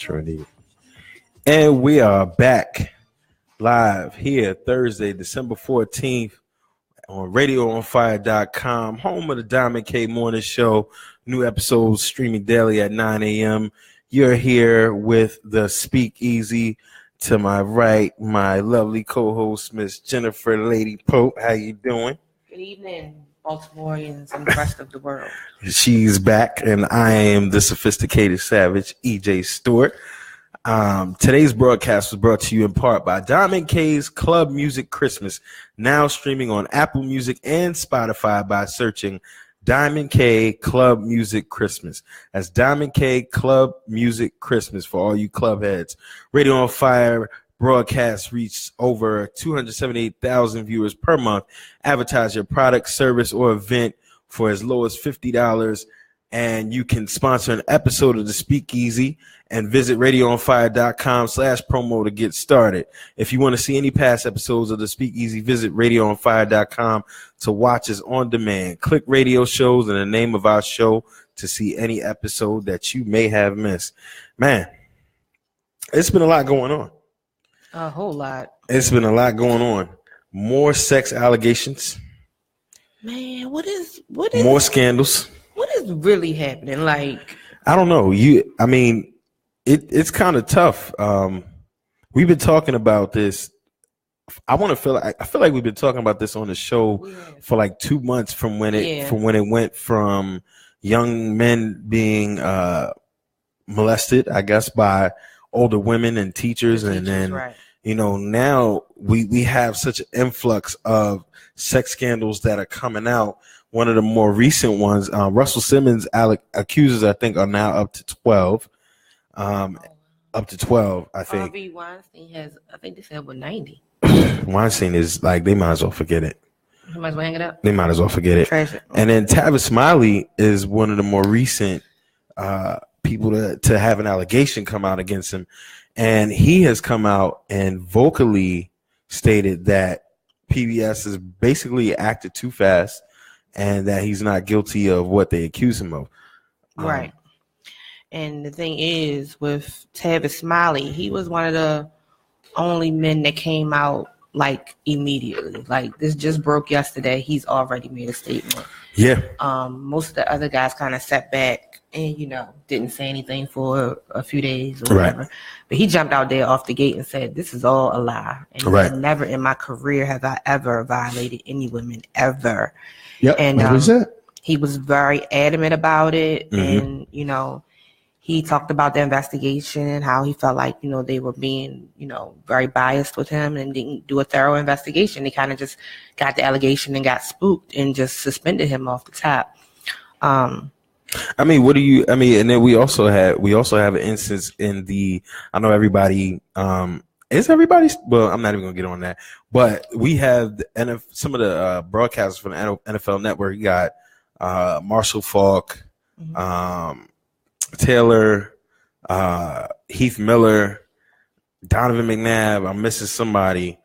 True indeed. And we are back live here Thursday, December 14th on RadioOnFire.com, home of the Diamond K Morning Show. New episodes streaming daily at 9 a.m. You're here with the Speakeasy. To my right, my lovely co-host, Miss Jennifer Lady Pope. How you doing? Good evening, Baltimoreans and the rest of the world. She's back, and I am the sophisticated savage, EJ Stewart. Today's broadcast was brought to you in part by Diamond K's Club Music Christmas, now streaming on Apple Music and Spotify by searching Diamond K Club Music Christmas. That's Diamond K Club Music Christmas for all you club heads. Radio on Fire broadcasts reach over 278,000 viewers per month. Advertise your product, service, or event for as low as $50. And you can sponsor an episode of the Speakeasy and visit RadioOnFire.com/promo to get started. If you want to see any past episodes of the Speakeasy, visit RadioOnFire.com to watch us on demand. Click radio shows and the name of our show to see any episode that you may have missed. Man, it's been a lot going on. A whole lot. It's been a lot going on. More sex allegations. Man, what is more scandals? What is really happening? Like, I don't know. It's kind of tough. We've been talking about this. I feel like we've been talking about this on the show for like 2 months from when it went from young men being molested, I guess, by older women and teachers, and then right. Now we have such an influx of sex scandals that are coming out. One of the more recent ones, Russell Simmons' accusers, I think, are now up to 12. Up to 12, I think. Harvey Weinstein has, I think they said, 90. Weinstein is like, they might as well forget it. You might as well hang it up. They might as well forget it. Trash it. And then Tavis Smiley is one of the more recent people to have an allegation come out against him. And he has come out and vocally stated that PBS has basically acted too fast and that he's not guilty of what they accuse him of. Right. And the thing is, with Tavis Smiley, he was one of the only men that came out like immediately. Like, this just broke yesterday. He's already made a statement. Yeah. Most of the other guys kind of sat back and, didn't say anything for a few days or whatever. Right. But he jumped out there off the gate and said, this is all a lie. And right. Never in my career have I ever violated any women, ever. Yep. And he was very adamant about it. Mm-hmm. And, he talked about the investigation and how he felt like, they were being, very biased with him and didn't do a thorough investigation. They kind of just got the allegation and got spooked and just suspended him off the top. And then we also have an instance in I know everybody, is everybody? Well, I'm not even gonna get on that, but we have some of the broadcasters from the NFL Network. You got Marshall Faulk, mm-hmm. Taylor, Heath Miller, Donovan McNabb. I'm missing somebody.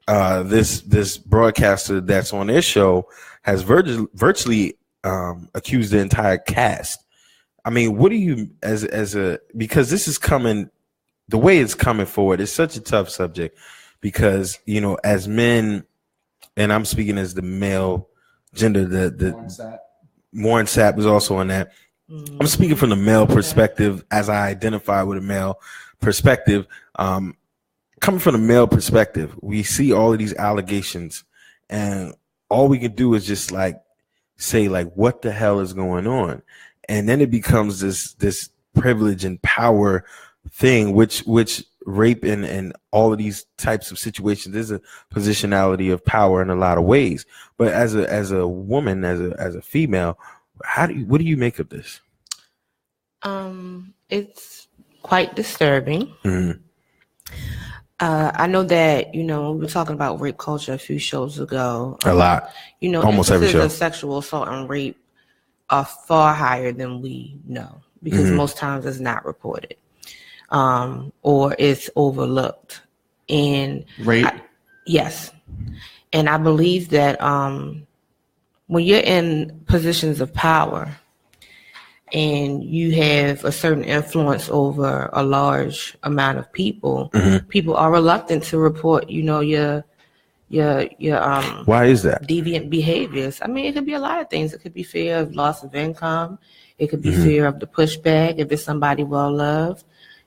This broadcaster that's on this show has virtually accused the entire cast. I mean, what do you because this is coming, the way it's coming forward, it's such a tough subject because, as men, and I'm speaking as the male gender, the Warren Sapp is also on that. Mm-hmm. I'm speaking from the male perspective as I identify with a male perspective. Coming from the male perspective, we see all of these allegations and all we can do is just say what the hell is going on? And then it becomes this privilege and power thing, which rape and all of these types of situations is a positionality of power in a lot of ways. But as a woman, as a female, what do you make of this? It's quite disturbing. Mm-hmm. I know that, we were talking about rape culture a few shows ago. A lot. Almost every show. Of sexual assault and rape are far higher than we know because mm-hmm. most times it's not reported or it's overlooked. And rape? Yes. And I believe that when you're in positions of power and you have a certain influence over a large amount of people, people are reluctant to report, your Why is that? deviant behaviors. I mean, it could be a lot of things. It could be fear of loss of income. It could be fear of the pushback if it's somebody well loved.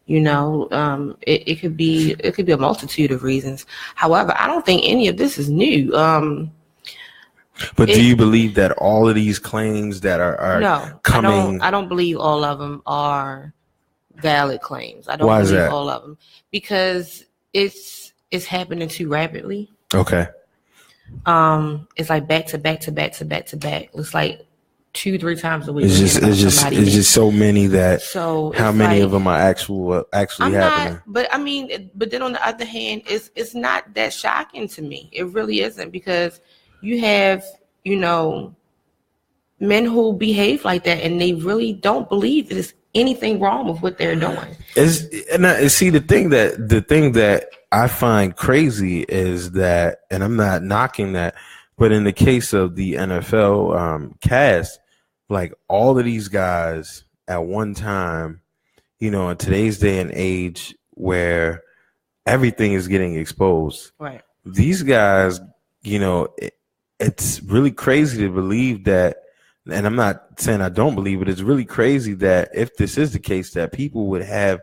It could be a multitude of reasons. However, I don't think any of this is new. But do you believe that all of these claims that are coming? I don't believe all of them are valid claims. I don't Why believe is that? all of them because it's happening too rapidly. Okay. It's like back to back to back to back to back. It's like 2-3 times a week. It's just so many that. So how many of them are actually happening? But then on the other hand, it's not that shocking to me. It really isn't, because you have men who behave like that and they really don't believe there's anything wrong with what they're doing. See, the thing that I find crazy is that, and I'm not knocking that, but in the case of the NFL cast, like all of these guys at one time, in today's day and age where everything is getting exposed, right? These guys, it's really crazy to believe that. And I'm not saying I don't believe it. It's really crazy that if this is the case, that people would have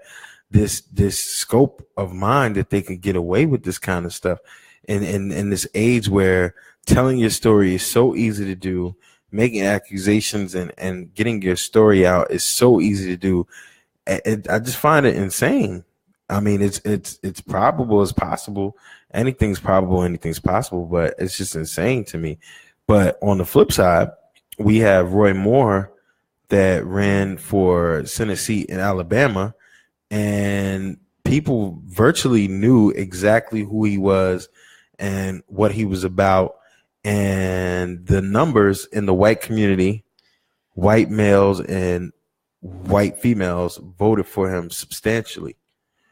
this scope of mind that they could get away with this kind of stuff in this age where telling your story is so easy to do, making accusations and getting your story out is so easy to do. I just find it insane. I mean, it's probable, it's possible. Anything's probable, anything's possible, but it's just insane to me. But on the flip side, we have Roy Moore that ran for Senate seat in Alabama, and people virtually knew exactly who he was and what he was about. And the numbers in the white community, white males and white females, voted for him substantially.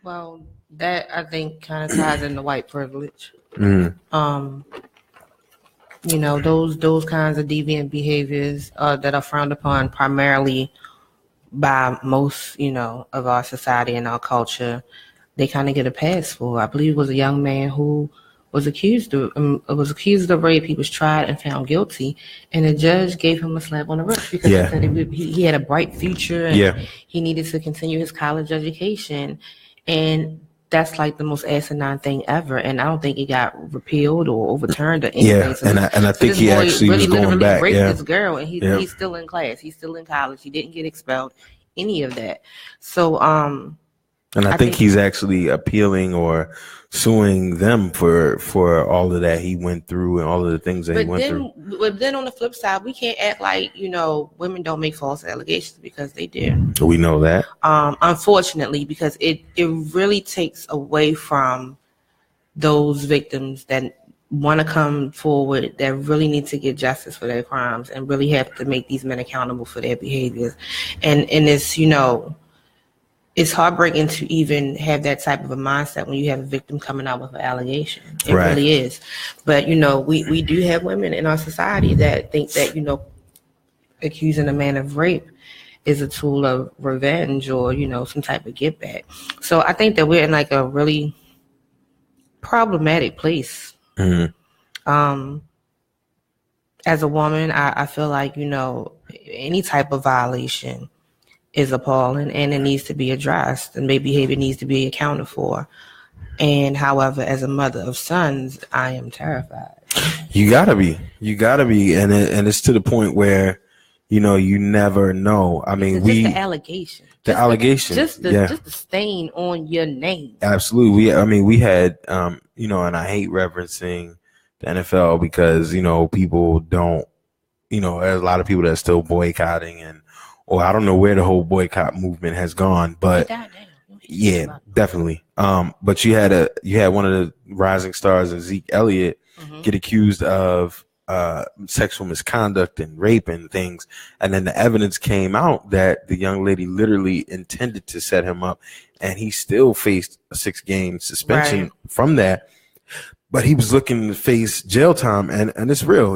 Well, that I think kind of ties into white privilege. Those kinds of deviant behaviors that are frowned upon primarily by most, of our society and our culture, they kind of get a pass for. I believe it was a young man who was accused of rape. He was tried and found guilty, and the judge gave him a slap on the wrist because he had a bright future and he needed to continue his college education, and that's like the most asinine thing ever, and I don't think it got repealed or overturned or anything. Yeah, and I think he actually was going back. Raped this girl, and he's still in class. He's still in college. He didn't get expelled, any of that. So, and I think he's actually appealing or suing them for all of that he went through and all of the things that he went through. But then on the flip side, we can't act like, women don't make false allegations, because they do. We know that. Unfortunately, because it really takes away from those victims that want to come forward, that really need to get justice for their crimes and really have to make these men accountable for their behaviors. And it's, it's heartbreaking to even have that type of a mindset when you have a victim coming out with an allegation. It really is. But, we do have women in our society that think that, accusing a man of rape is a tool of revenge or, some type of get back. So I think that we're in like a really problematic place. Mm-hmm. As a woman, I feel like, any type of violation is appalling and it needs to be addressed, and their behavior needs to be accounted for. And however, as a mother of sons, I am terrified. You gotta be, and it's to the point where, you never know. I mean, the allegation, just the stain on your name. Absolutely. We had, and I hate referencing the NFL because, people don't, there's a lot of people that are still boycotting, or I don't know where the whole boycott movement has gone, but yeah, definitely. But you had one of the rising stars, Zeke Elliott, get accused of sexual misconduct and rape and things, and then the evidence came out that the young lady literally intended to set him up, and he still faced a 6-game suspension from that. But he was looking to face jail time, and it's real,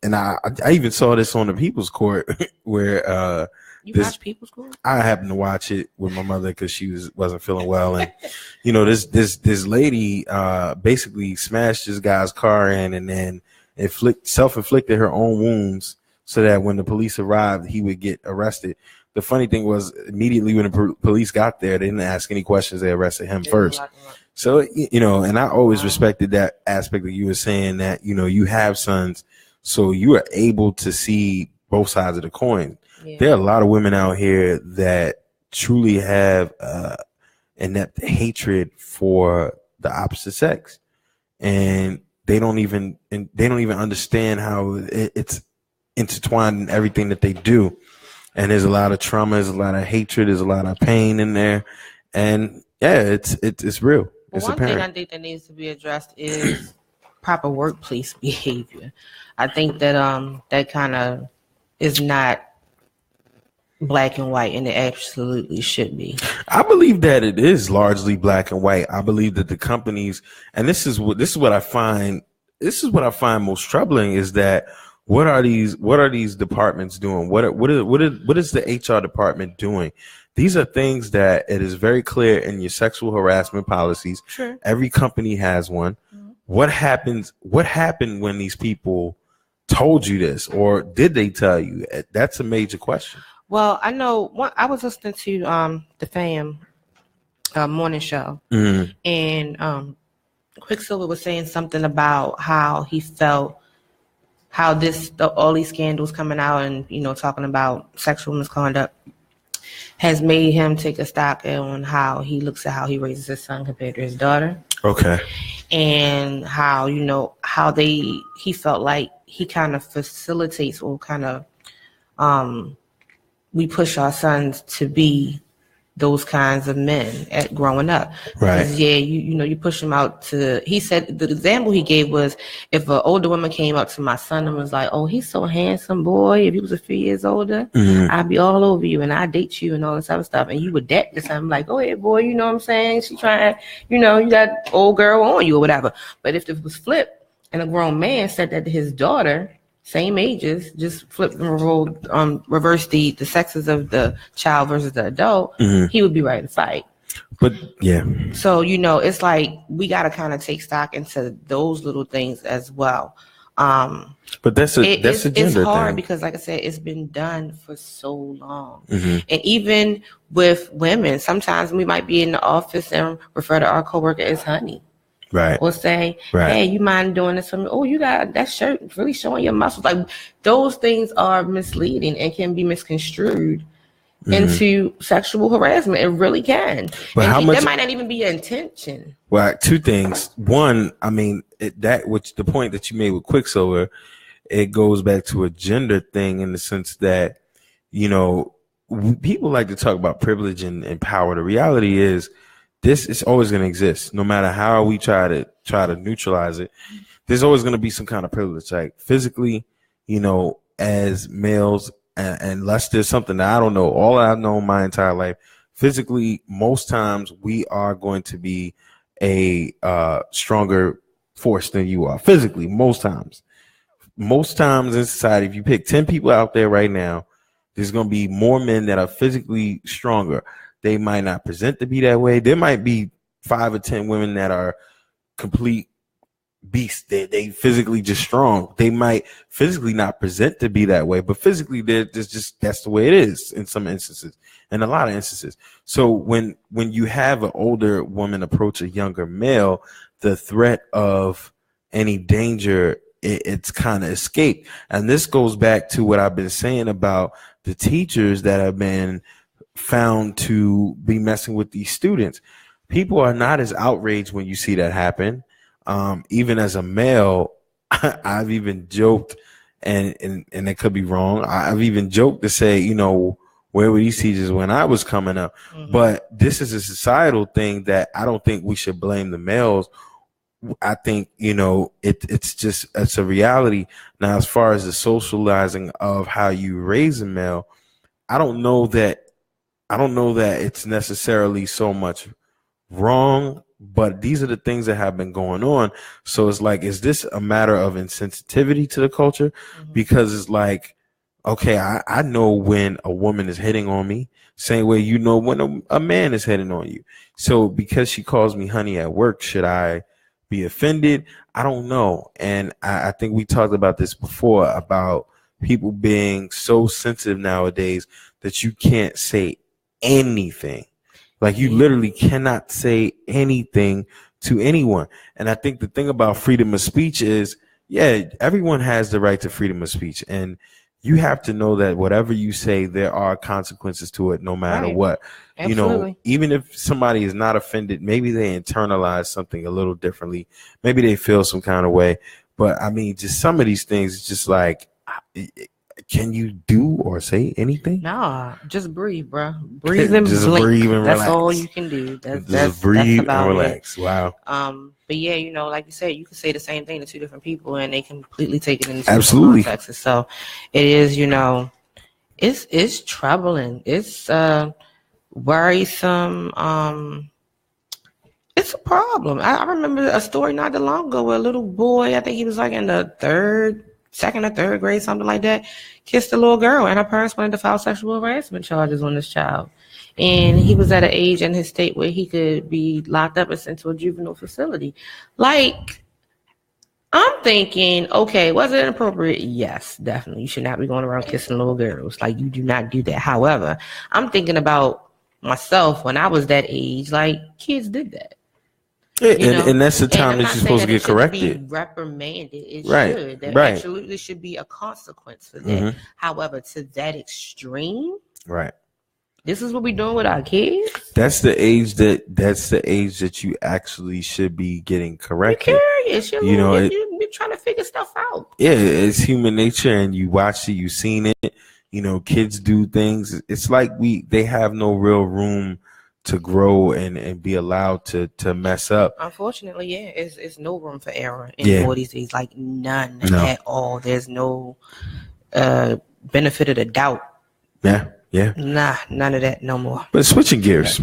And I even saw this on the People's Court where You watch People's Court? I happened to watch it with my mother because she wasn't feeling well, and this lady basically smashed this guy's car in, and then self-inflicted her own wounds so that when the police arrived, he would get arrested. The funny thing was, immediately when the police got there, they didn't ask any questions. They arrested him first. So, and I always respected that aspect that you were saying, that, you have sons, so you are able to see both sides of the coin. Yeah. There are a lot of women out here that truly have inept hatred for the opposite sex, and they don't even understand how it's intertwined in everything that they do. And there's a lot of trauma, there's a lot of hatred, there's a lot of pain in there, and yeah, it's real. Well, it's one apparent. thing I think that needs to be addressed is proper workplace behavior. I think that that kind of is not black and white, and it absolutely should be. I believe that it is largely black and white. I believe that the companies, and this is what I find most troubling, is that what are these departments doing? What is the HR department doing? These are things that it is very clear in your sexual harassment policies. Sure. Every company has one. Mm-hmm. What happened when these people told you this, or did they tell you? That's a major question. Well, I know I was listening to the Fam morning show, mm-hmm. and Quicksilver was saying something about how he felt, how all these scandals coming out and talking about sexual misconduct has made him take a stock on how he looks at how he raises his son compared to his daughter. Okay. And how he felt like he kind of facilitates, or kind of we push our sons to be those kinds of men at growing up. Right. Yeah, you push them out to. He said the example he gave was, if an older woman came up to my son and was like, "Oh, he's so handsome, boy. If he was a few years older, mm-hmm. I'd be all over you and I'd date you and all this other stuff." And you would date this. I'm like, "Oh, hey, boy, you know what I'm saying? She trying, you got old girl on you or whatever." But if it was flipped and a grown man said that to his daughter, same ages, just flip and reverse the sexes of the child versus the adult, mm-hmm. he would be ready to fight. But yeah. So, it's like we got to kind of take stock into those little things as well. But that's a gender thing. It's hard because, like I said, it's been done for so long. Mm-hmm. And even with women, sometimes we might be in the office and refer to our coworker as honey. Right. Or say, "Hey, you mind doing this for me? Oh, you got that shirt really showing your muscles." Like, those things are misleading and can be misconstrued mm-hmm. into sexual harassment. It really can. But and how much? That might not even be your intention. Well, two things. One, I mean, the point that you made with Quicksilver, it goes back to a gender thing in the sense that, people like to talk about privilege and power. The reality is, this is always going to exist, no matter how we try to neutralize it. There's always going to be some kind of privilege, like physically, as males, unless there's something that I don't know. All I've known my entire life, physically, most times we are going to be a stronger force than you are physically. Most times in society, if you pick 10 people out there right now, there's going to be more men that are physically stronger. They might not present to be that way. There might be 5 or 10 women that are complete beasts. They physically just strong. They might physically not present to be that way, but physically that's the way it is in some instances, in a lot of instances. So when you have an older woman approach a younger male, the threat of any danger, it's kind of escaped. And this goes back to what I've been saying about the teachers that have been found to be messing with these students. People are not as outraged when you see that happen. Even as a male, I've even joked, and it could be wrong. I've even joked to say, where were these teachers when I was coming up? Mm-hmm. But this is a societal thing that I don't think we should blame the males. I think, it's a reality. Now, as far as the socializing of how you raise a male, I don't know that it's necessarily so much wrong, but these are the things that have been going on. So it's like, is this a matter of insensitivity to the culture? Mm-hmm. Because it's like, Okay, I know when a woman is hitting on me, same way you know when a man is hitting on you. So because she calls me honey at work, should I be offended? I don't know. And I think we talked about this before about people being so sensitive nowadays that you can't say anything. Like you literally cannot say anything to anyone. And I think the thing about freedom of speech is, yeah, everyone has the right to freedom of speech. And you have to know that whatever you say, there are consequences to it no matter what. Absolutely. Even if somebody is not offended, maybe they internalize something a little differently. Maybe they feel some kind of way. But I mean, just some of these things, it's just like, can you do or say anything? Nah, just breathe, bro. Breathe and just blink. breathe and that's relax. all you can do. Just breathe about and relax. it. Wow. But yeah, like you said, you can say the same thing to two different people, and they completely take it in two Absolutely. different contexts. So it is, it's troubling. It's worrisome. It's a problem. I remember a story not that long ago where a little boy, I think he was like in the second or third grade, something like that, kissed a little girl, and her parents wanted to file sexual harassment charges on this child. And he was at an age in his state where he could be locked up and sent to a juvenile facility. Like, I'm thinking, okay, was it inappropriate? Yes, definitely. You should not be going around kissing little girls. Like, you do not do that. However, I'm thinking about myself when I was that age. Like, kids did that. And that's the time that you're supposed to get corrected. Be reprimanded. It right. should. There right. absolutely should be a consequence for that. Mm-hmm. However, to that extreme, right. This is what we're doing with our kids. That's the age that you actually should be getting corrected. You're curious. You're trying to figure stuff out. Yeah, it's human nature, and you watched it, you've seen it. Kids do things. It's like they have no real room to grow and be allowed to mess up. Unfortunately, yeah, it's no room for error in these days. Like none at all. There's no benefit of the doubt. Yeah. Nah, none of that no more. But switching gears.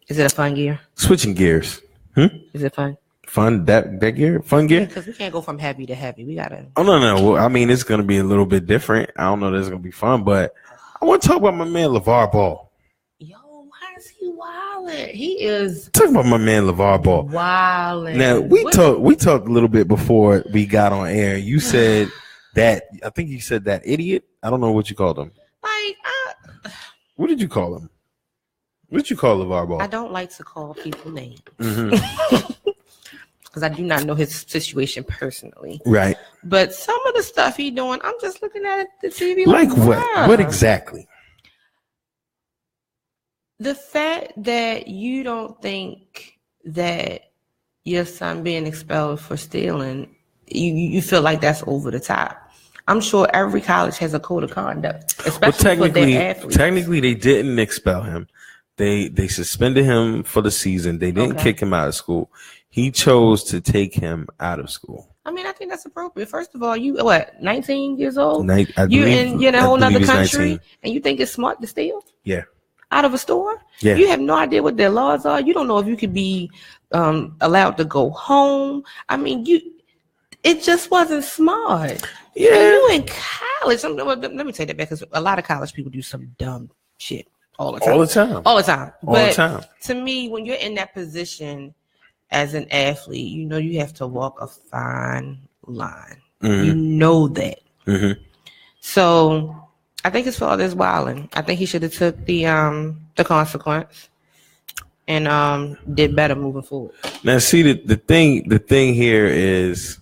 Is it a fun gear? Switching gears. Is it fun? Fun that gear? Fun gear? Because we can't go from heavy to heavy. We gotta. Oh no. Well, I mean, it's gonna be a little bit different. I don't know that it's gonna be fun, but I want to talk about my man LeVar Ball. Yo, why is he wildin'? He is. Talk about my man LeVar Ball. Wildin'. Now we talked a little bit before we got on air. You said that. I think you said that idiot. I don't know what you called him. What did you call him? What did you call LeVar Ball? I don't like to call people names. Because I do not know his situation personally. Right. But some of the stuff he doing, I'm just looking at the TV like what? Wow. What exactly? The fact that you don't think that your son being expelled for stealing, you feel like that's over the top. I'm sure every college has a code of conduct, especially for their athletes. Technically, they didn't expel him. They suspended him for the season. They didn't kick him out of school. He chose to take him out of school. I mean, I think that's appropriate. First of all, you 19 years old? You're in a whole other country, 19. And you think it's smart to steal? Yeah. Out of a store? Yeah. You have no idea what their laws are. You don't know if you could be allowed to go home. I mean, it just wasn't smart. Yeah. And you in college. Let me take that back, because a lot of college people do some dumb shit all the time. But to me, when you're in that position as an athlete, you have to walk a fine line. Mm-hmm. You know that. Mm-hmm. So I think his father is wilding. I think he should have took the consequence and did better moving forward. Now, see, the thing here is.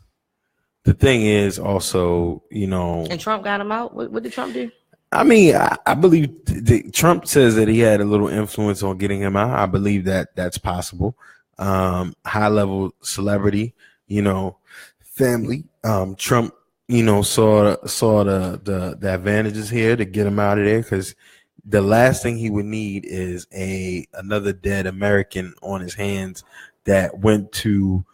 The thing is also, And Trump got him out. What did Trump do? I mean, I believe Trump says that he had a little influence on getting him out. I believe that that's possible. High level celebrity, family. Trump, saw the advantages here to get him out of there, because the last thing he would need is another dead American on his hands that went to,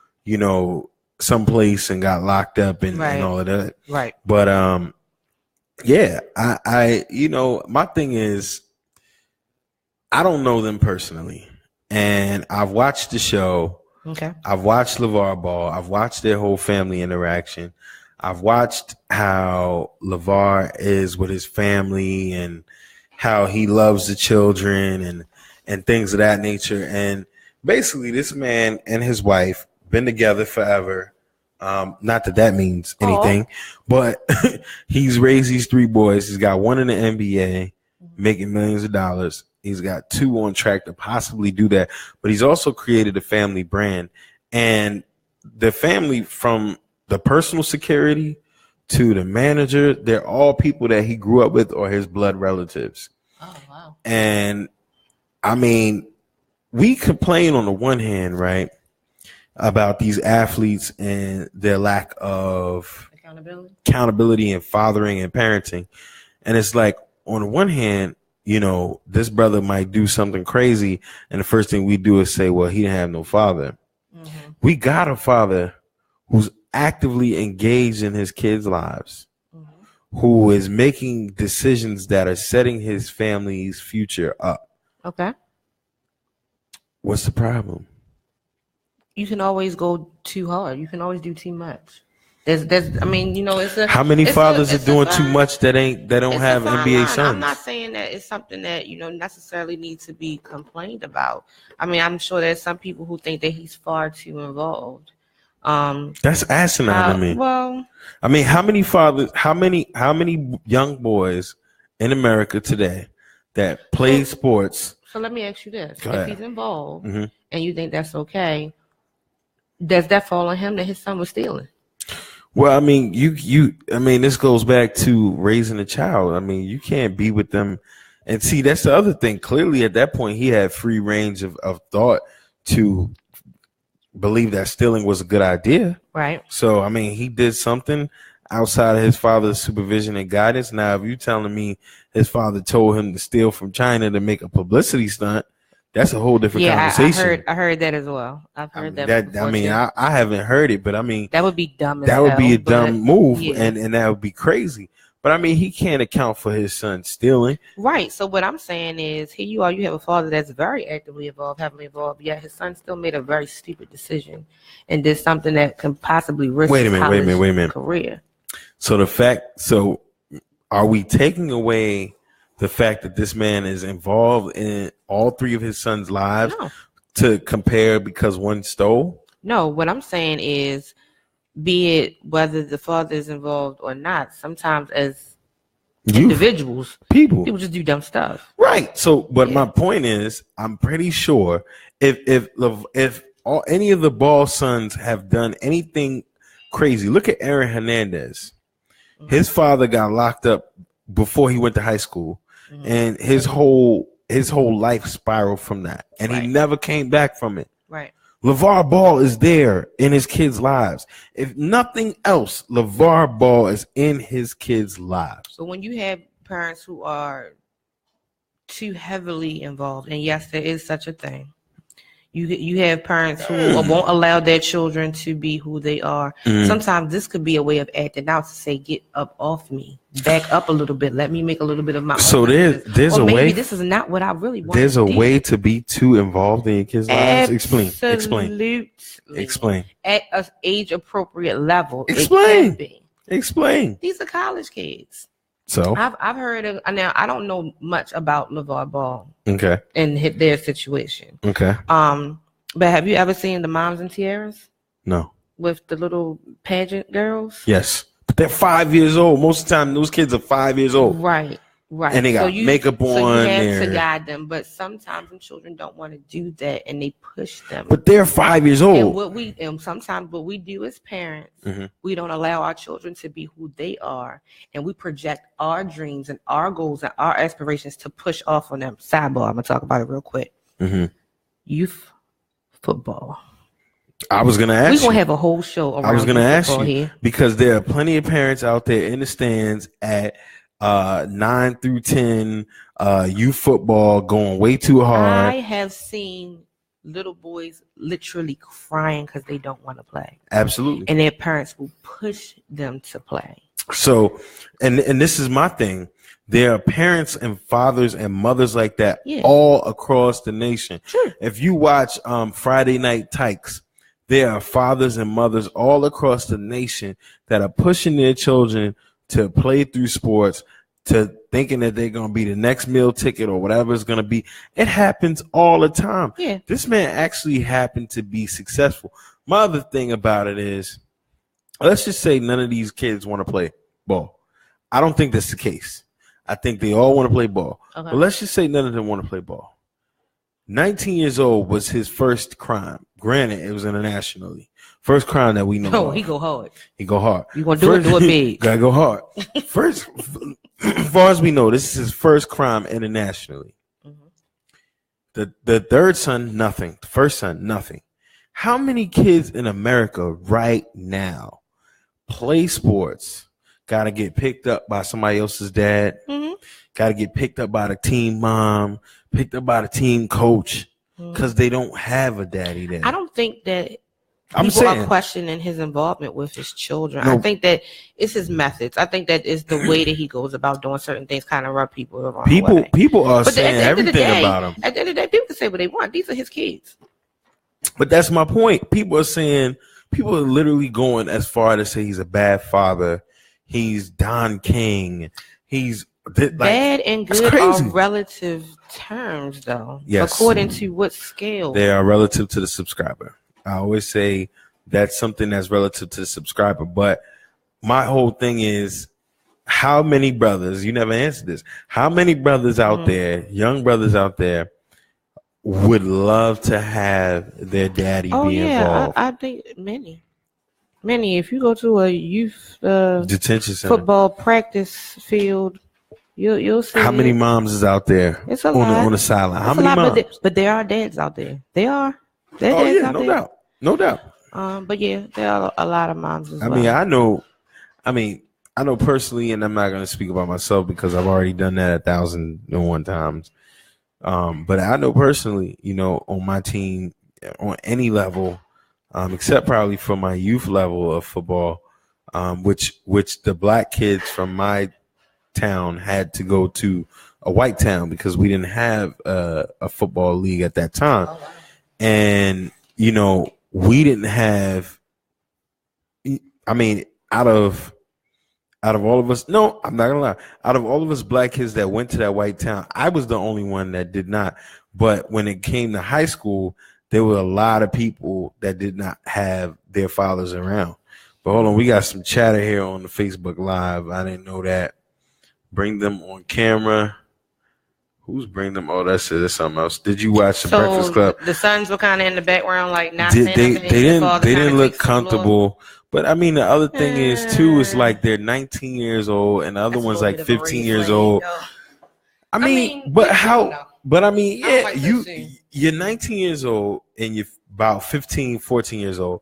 someplace and got locked up and all of that. Right. But yeah, I my thing is, I don't know them personally, and I've watched the show. Okay. I've watched LeVar Ball. I've watched their whole family interaction. I've watched how Lavar is with his family and how he loves the children and things of that nature. And basically, this man and his wife been together forever. Not that that means anything, but he's raised these 3 boys. He's got one in the NBA, making millions of dollars. He's got 2 on track to possibly do that, but he's also created a family brand. And the family, from the personal security to the manager, they're all people that he grew up with or his blood relatives. Oh, wow. And I mean, we complain on the one hand, right, about these athletes and their lack of accountability and fathering and parenting. And it's like, on the one hand, you know, this brother might do something crazy, and the first thing we do is say, well, he didn't have no father. Mm-hmm. We got a father who's actively engaged in his kids' lives, who is making decisions that are setting his family's future up. Okay. What's the problem? You can always go too hard. You can always do too much. I mean, you know, how many fathers are doing too much that don't have NBA sons? I'm not saying that it's something that, you know, necessarily needs to be complained about. I mean, I'm sure there's some people who think that he's far too involved. That's asinine to me. Well, I mean, how many fathers, how many young boys in America today that play sports? So let me ask you this: if he's involved and you think that's okay, does that fall on him that his son was stealing? Well, I mean, I mean, this goes back to raising a child. I mean, you can't be with them. And see, that's the other thing. Clearly, at that point, he had free range of thought to believe that stealing was a good idea. Right. So, I mean, he did something outside of his father's supervision and guidance. Now, if you're telling me his father told him to steal from China to make a publicity stunt, that's a whole different conversation. I heard that as well. I've heard that. I mean, I haven't heard it, but I mean, that would be dumb. That would be a dumb move, and that would be crazy. But I mean, he can't account for his son stealing. Right. So what I'm saying is, here you are. You have a father that's very actively involved, heavily involved. Yet his son still made a very stupid decision and did something that can possibly risk his career. So are we taking away the fact that this man is involved in all 3 of his sons' lives to compare because one stole? No, what I'm saying is, be it whether the father is involved or not, sometimes as individuals, people just do dumb stuff. Right. So, but my point is, I'm pretty sure if any of the Ball sons have done anything crazy, look at Aaron Hernandez. Mm-hmm. His father got locked up before he went to high school. And his whole life spiraled from that, and he never came back from it. Right. LeVar Ball is there in his kids' lives. If nothing else, LeVar Ball is in his kids' lives. So when you have parents who are too heavily involved, and yes, there is such a thing. You have parents who won't allow their children to be who they are. Sometimes this could be a way of acting out to say, get up off me, back up a little bit, let me make a little bit of my own. So there's a way. This is not what I really want. There's a way to be too involved in your kids' lives. Explain. At an age appropriate level. Explain. It can be. Explain. These are college kids. So I've heard of, now I don't know much about LeVar Ball. Okay. And their situation. Okay. But have you ever seen the Moms and Tiaras? No. With the little pageant girls? Yes. But they're 5 years old. Most of the time those kids are 5 years old. Right. And they got makeup on. So you have to guide them, but sometimes the children don't want to do that, and they push them. But they're 5 years old. And sometimes what we do as parents, we don't allow our children to be who they are, and we project our dreams and our goals and our aspirations to push off on them. Sidebar, I'm gonna talk about it real quick. Youth football. I was gonna ask. We're gonna have a whole show around. I was gonna ask you here. Because there are plenty of parents out there in the stands at 9 through 10 youth football going way too hard. I have seen little boys literally crying because they don't want to play. Absolutely. And their parents will push them to play. So, and this is my thing. There are parents and fathers and mothers like that all across the nation. Sure. If you watch Friday Night Tykes, there are fathers and mothers all across the nation that are pushing their children to play through sports, to thinking that they're going to be the next meal ticket or whatever it's going to be. It happens all the time. Yeah. This man actually happened to be successful. My other thing about it is, let's just say none of these kids want to play ball. I don't think that's the case. I think they all want to play ball. Okay. But let's just say none of them want to play ball. 19 years old was his first crime. Granted, it was internationally. First crime that we know. Oh, he go hard. He go hard. You want to do it big. Gotta go hard. First, as far as we know, this is his first crime internationally. Mm-hmm. The third son, nothing. The first son, nothing. How many kids in America right now play sports, got to get picked up by somebody else's dad, got to get picked up by the team mom, picked up by the team coach, because they don't have a daddy there? I don't think that people are questioning his involvement with his children. No. I think that it's his methods. I think that is the way that he goes about doing certain things kind of rub people the wrong way. People are saying everything about him. At the end of the day, people can say what they want. These are his kids. But that's my point. People are literally going as far to say he's a bad father. He's Don King. He's bad and good are relative terms, though. Yes. According to what scale? They are relative to the subscriber. I always say that's something that's relative to the subscriber. But my whole thing is, how many brothers, you never answered this, how many brothers out there, young brothers out there, would love to have their daddy be involved? I think many. If you go to a youth detention center, football practice field, you'll see how many moms is out there. It's a lot. On the sideline. How many moms? But there are dads out there. They are. No doubt. But yeah, there are a lot of moms as well. I know personally, and I'm not going to speak about myself because I've already done that 1,001 times. But I know personally, on my team, on any level, except probably for my youth level of football, which the black kids from my town had to go to a white town because we didn't have a football league at that time. Oh, wow. And, we didn't have, out of all of us, no, I'm not gonna lie. Out of all of us black kids that went to that white town, I was the only one that did not. But when it came to high school, there were a lot of people that did not have their fathers around. But hold on, we got some chatter here on the Facebook Live. I didn't know that. Bring them on camera. Who's bring them? Oh, that's something else. Did you watch the Breakfast Club? The sons were kind of in the background, like not. They didn't look comfortable. But the other thing is too, is like they're 19 years old and the other one's like 15 years old. You're 19 years old and you're about 15, 14 years old.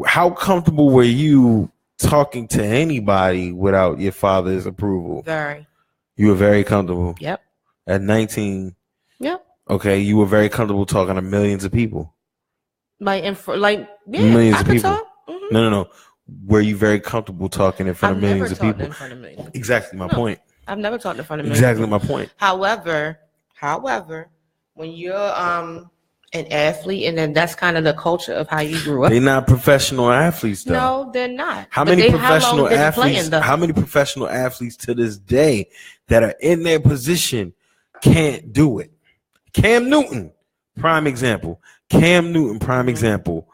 How comfortable were you talking to anybody without your father's approval? Very. You were very comfortable. Yep. At 19. Yep. Okay, you were very comfortable talking to millions of people. Millions of people. Talk. Mm-hmm. No. Were you very comfortable talking in front of millions of people? Exactly my point. I've never talked in front of millions. Exactly my point. However, when you're an athlete, and then that's kind of the culture of how you grew up. They're not professional athletes, though. No, they're not. How many professional athletes to this day that are in their position can't do it? Cam Newton, prime example. Example.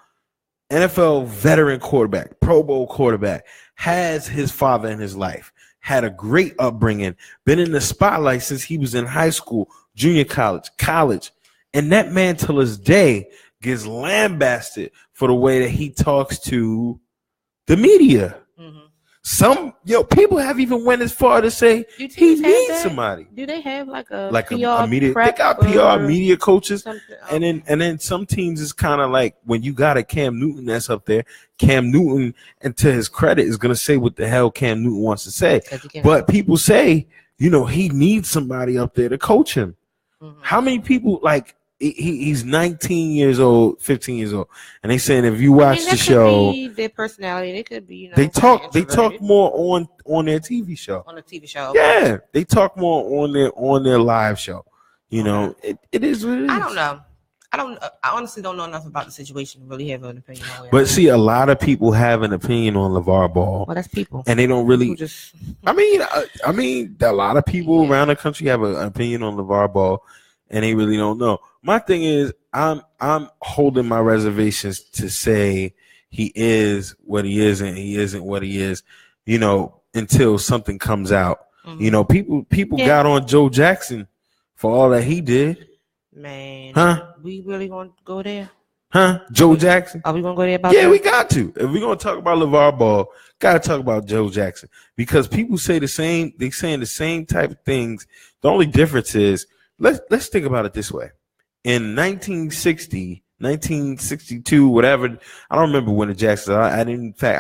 NFL veteran quarterback, Pro Bowl quarterback, has his father in his life, had a great upbringing, been in the spotlight since he was in high school, junior college. And that man till this day gets lambasted for the way that he talks to the media. Mm-hmm. Some people have even went as far to say he needs somebody. Do they have like a media? They got PR media coaches, and then some teams is kind of like when you got a Cam Newton that's up there. Cam Newton, and to his credit, is gonna say what the hell Cam Newton wants to say. But people say he needs somebody up there to coach him. Mm-hmm. How many people like? He's 19 years old, 15 years old, and they saying if you watch the show, their personality, they could be. They talk more on their TV show. On the TV show, yeah, they talk more on their live show. It is what it is. I don't know. I honestly don't know enough about the situation to really have an opinion on it. But see, a lot of people have an opinion on LeVar Ball. Well, that's people, and they don't really. Just. I mean, a lot of people around the country have an opinion on LeVar Ball, and they really don't know. My thing is, I'm holding my reservations to say he is what he is and he isn't what he is. Until something comes out. Mm-hmm. People got on Joe Jackson for all that he did. Man, huh? We really going to go there? Huh? Joe Jackson? Are we going to go there about that? that? We got to. If we're going to talk about LeVar Ball, got to talk about Joe Jackson. Because people say the same, they saying the same type of things. The only difference is, let's think about it this way. In 1960, 1962, whatever, I don't remember when the Jacksons, I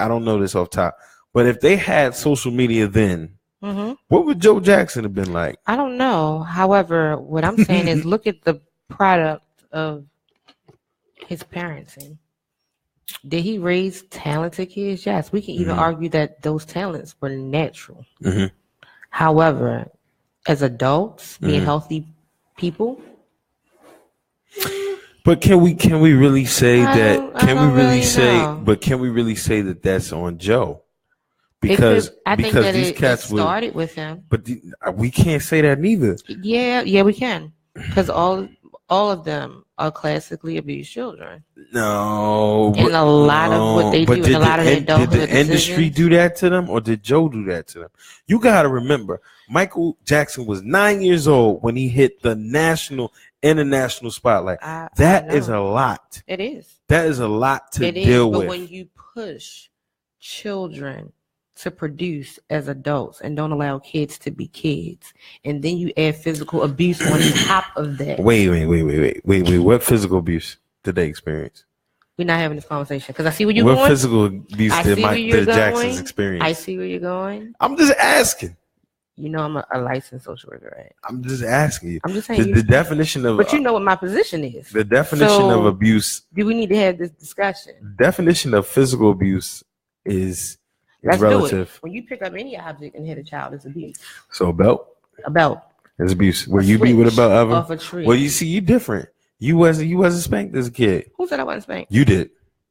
don't know this off top. But if they had social media then, mm-hmm. What would Joe Jackson have been like? I don't know. However, what I'm saying is look at the product of his parenting. Did he raise talented kids? Yes. We can even argue that those talents were natural. Mm-hmm. However, as adults, being healthy people. But can we really say that? Can we really say that that's on Joe? Because I think because that these cats started with him. But we can't say that neither. Yeah, we can. Because all of them are classically abused children. No. And a lot of what they do, and a lot of their adulthood decisions. Did the industry do that to them, or did Joe do that to them? You got to remember, Michael Jackson was 9 years old when he hit the international spotlight. That is a lot. It is. That is a lot to deal with. But when you push children to produce as adults and don't allow kids to be kids, and then you add physical abuse on top of that. Wait. What physical abuse did they experience? We're not having this conversation because I see where you're going. What physical abuse did the Jacksons experience? I see where you're going. I'm just asking. I'm a licensed social worker, right? I'm just asking you. I'm just saying the definition of. But you know what my position is. The definition of abuse. Do we need to have this discussion? The definition of physical abuse is relative. Do it. When you pick up any object and hit a child, it's abuse. So a belt? A belt. It's abuse. Were you beat with a belt ever? Off a tree. Well, you see, you different. You wasn't spanked as a kid. Who said I wasn't spanked? You did.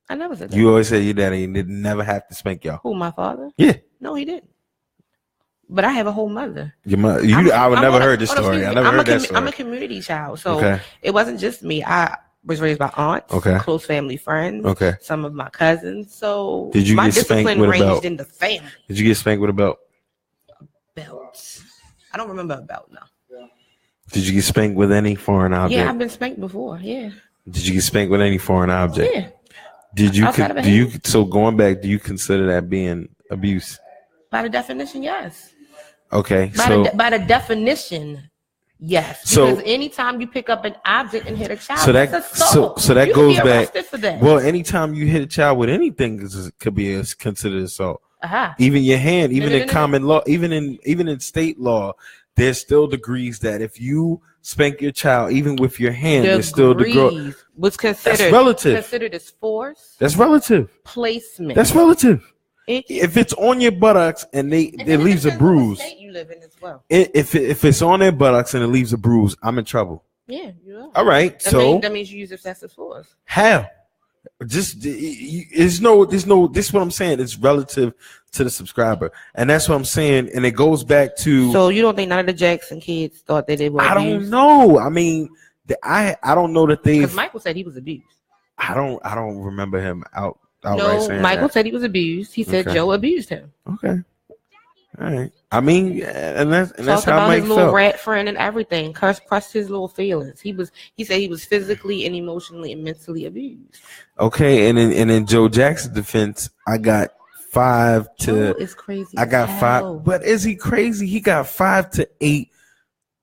I never said that. You always said your daddy didn't never have to spank y'all. Who, my father? Yeah. No, he didn't. But I have a whole mother. Your mother. I would never heard this story. I never heard that story. I'm a community child, so it wasn't just me. I was raised by aunts, close family friends, some of my cousins. So did you my get discipline spanked with ranged in the family. Did you get spanked with a belt? Belt. I don't remember a belt, no. Did you get spanked with any foreign object? Yeah, I've been spanked before. Yeah. Did you get spanked with any foreign object? Yeah. Did you? So going back, do you consider that being abuse? By the definition, yes. Okay. By the definition, yes. Because anytime you pick up an object and hit a child, that's assault. So that goes back. For that. Well, anytime you hit a child with anything, could be considered assault. Even your hand, even in common law, even in state law, there's still degrees that if you spank your child, even with your hand, there's still degree. What's considered that's relative. Considered as force. That's relative. Placement. That's relative. If it's on your buttocks and it leaves a bruise, state you live in as well. If it's on their buttocks and it leaves a bruise, I'm in trouble. Yeah, you are. All right, that means you use excessive force. How? Just there's no. This is what I'm saying. It's relative to the subscriber, and that's what I'm saying. And it goes back to. So you don't think none of the Jackson kids thought that they were abused? I don't know. I mean, I don't know that they. Because Michael said he was abused. I don't remember him out. No, Michael said he was abused. He said Joe abused him. Okay. All right. I mean, and that's how Mike his little felt. Rat friend and everything. Crushed his little feelings. He said he was physically and emotionally and mentally abused. Okay, and in Joe Jackson's defense, I got 5 to. Joe is crazy. I got 5, but is he crazy? He got 5 to 8,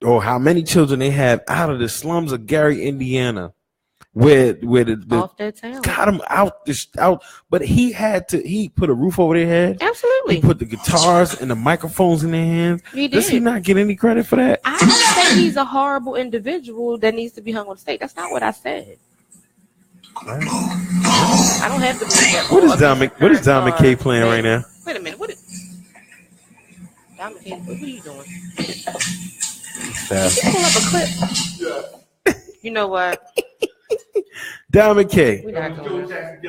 or how many children they have out of the slums of Gary, Indiana. Where the off their town. Got him out, but he put a roof over their head. Absolutely. He put the guitars and the microphones in their hands. He did. Does he not get any credit for that? I didn't say he's a horrible individual that needs to be hung on the stake. That's not what I said. Right. I don't have to believe that. What is Don McKay playing right now? Wait a minute. Don McKay, what are you doing? Pull up a clip. You know what? Diamond K. We're not doing this.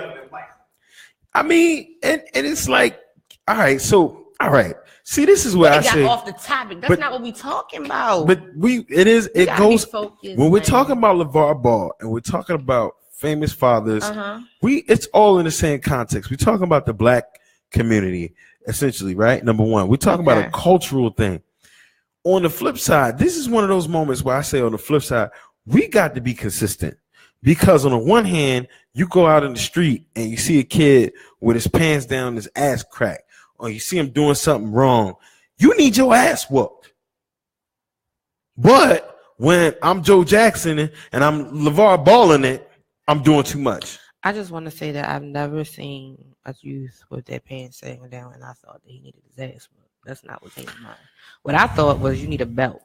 I mean, and it's like, all right, so all right. See, this is where I got say off the topic. That's not what we're talking about. But it goes focused, when we're talking about LeVar Ball and we're talking about famous fathers. It's all in the same context. We're talking about the black community, essentially, right? Number one, we're talking about a cultural thing. On the flip side, this is one of those moments where I say on the flip side, we got to be consistent. Because on the one hand, you go out in the street and you see a kid with his pants down, his ass cracked, or you see him doing something wrong, you need your ass whooped. But when I'm Joe Jackson and I'm LeVar Ball in it, I'm doing too much. I just want to say that I've never seen a youth with their pants hanging down and I thought that he needed his ass whooped. That's not what came to mind. What I thought was you need a belt.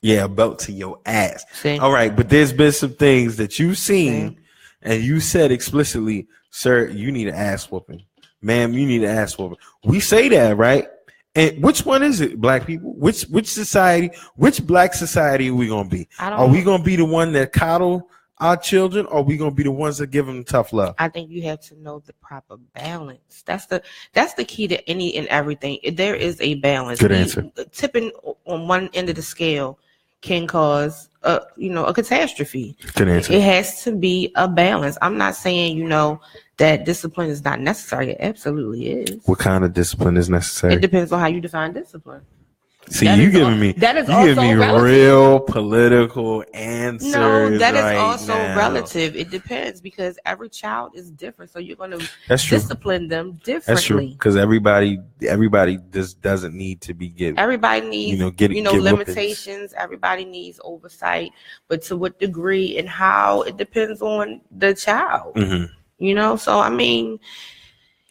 Yeah, a belt to your ass. See? All right, but there's been some things that you've seen and you said explicitly, sir, you need an ass whooping. Ma'am, you need an ass whooping. We say that, right? And which one is it, black people? Which society, which black society are we going to be? Are we going to be the one that coddle our children, or are we going to be the ones that give them tough love? I think you have to know the proper balance. That's the key to any and everything. There is a balance. Good answer. Tipping on one end of the scale can cause a catastrophe. Good answer. It has to be a balance. I'm not saying, that discipline is not necessary. It absolutely is. What kind of discipline is necessary? It depends on how you define discipline. See, you giving me real political answers. No, that is also relative. It depends because every child is different. So you're going to discipline them differently. That's true. Because everybody just doesn't need to be given. Everybody needs, limitations. Whoopings. Everybody needs oversight, but to what degree and how, it depends on the child. So I mean,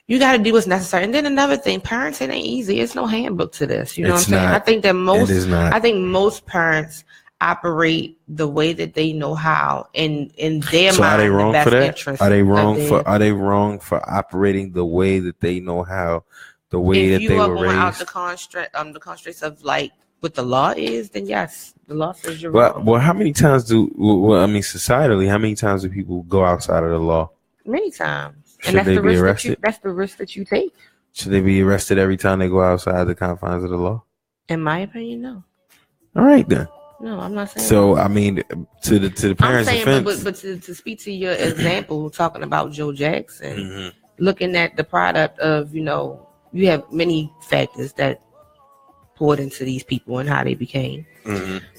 you got to do what's necessary. And then another thing, parenting ain't easy. It's no handbook to this. You know what I'm saying? I think most parents operate the way that they know how in their mind. Are they wrong the best for that? Interest are they wrong for operating the way that they know how, the way that they were raised? If you are going out the constraints of like what the law is, then yes, the law says you're wrong. Well, how many times societally, how many times do people go outside of the law? Many times. Should they be arrested? That's the risk that you take. Should they be arrested every time they go outside the confines of the law? In my opinion, no. All right, then. No, I'm not saying. So, I mean, to the parents' defense. But to speak to your example, talking about Joe Jackson, looking at the product of, you have many factors that poured into these people and how they became.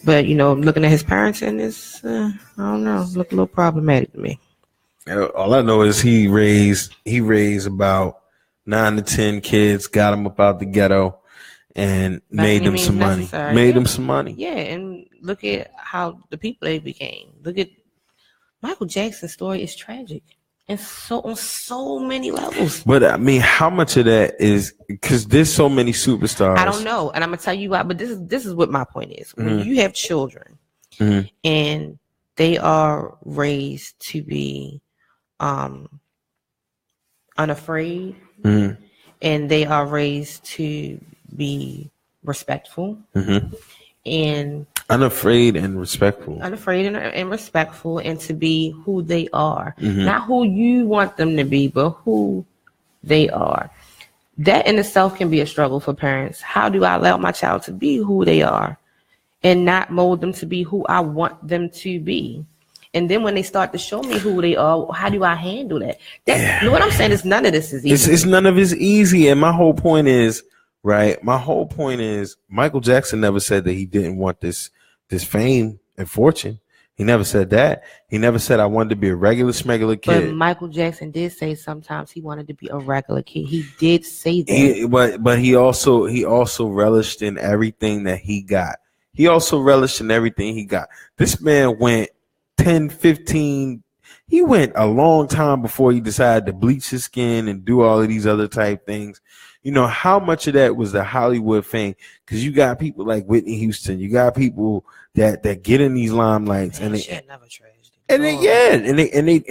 But, looking at his parents and it's, I don't know, look a little problematic to me. All I know is he raised about 9 to 10 kids, got them up out the ghetto, and made them some money. Yeah, and look at how the people they became. Look at Michael Jackson's story is tragic, and so on so many levels. But I mean, how much of that is because there's so many superstars? I don't know, and I'm gonna tell you why. But this is what my point is. When you have children, and they are raised to be unafraid, and they are raised to be respectful, and unafraid and respectful, and to be who they are, not who you want them to be, but who they are. That in itself can be a struggle for parents. How do I allow my child to be who they are and not mold them to be who I want them to be? And then when they start to show me who they are, how do I handle that? You know what I'm saying? Is none of this is easy. It's none of it's easy. And my whole point is, Michael Jackson never said that he didn't want this fame and fortune. He never said that. He never said I wanted to be a regular smegular kid. But Michael Jackson did say sometimes he wanted to be a regular kid. He did say that. But he also relished in everything that he got. This man went 10, 15, he went a long time before he decided to bleach his skin and do all of these other type things. How much of that was the Hollywood fame? Because you got people like Whitney Houston, you got people that get in these limelights and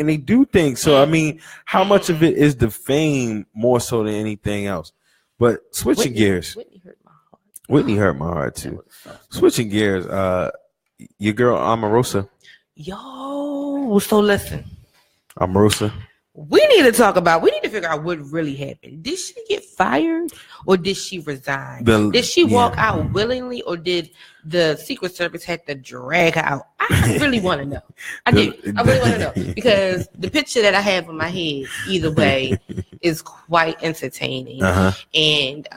they do things. So I mean, how much of it is the fame more so than anything else? But switching gears, Whitney hurt my heart too. Switching gears, your girl Omarosa. Yo, so listen. Omarosa. We need to figure out what really happened. Did she get fired or did she resign? Did she walk out willingly or did the Secret Service have to drag her out? I really want to know. I really want to know because the picture that I have in my head, either way, is quite entertaining. And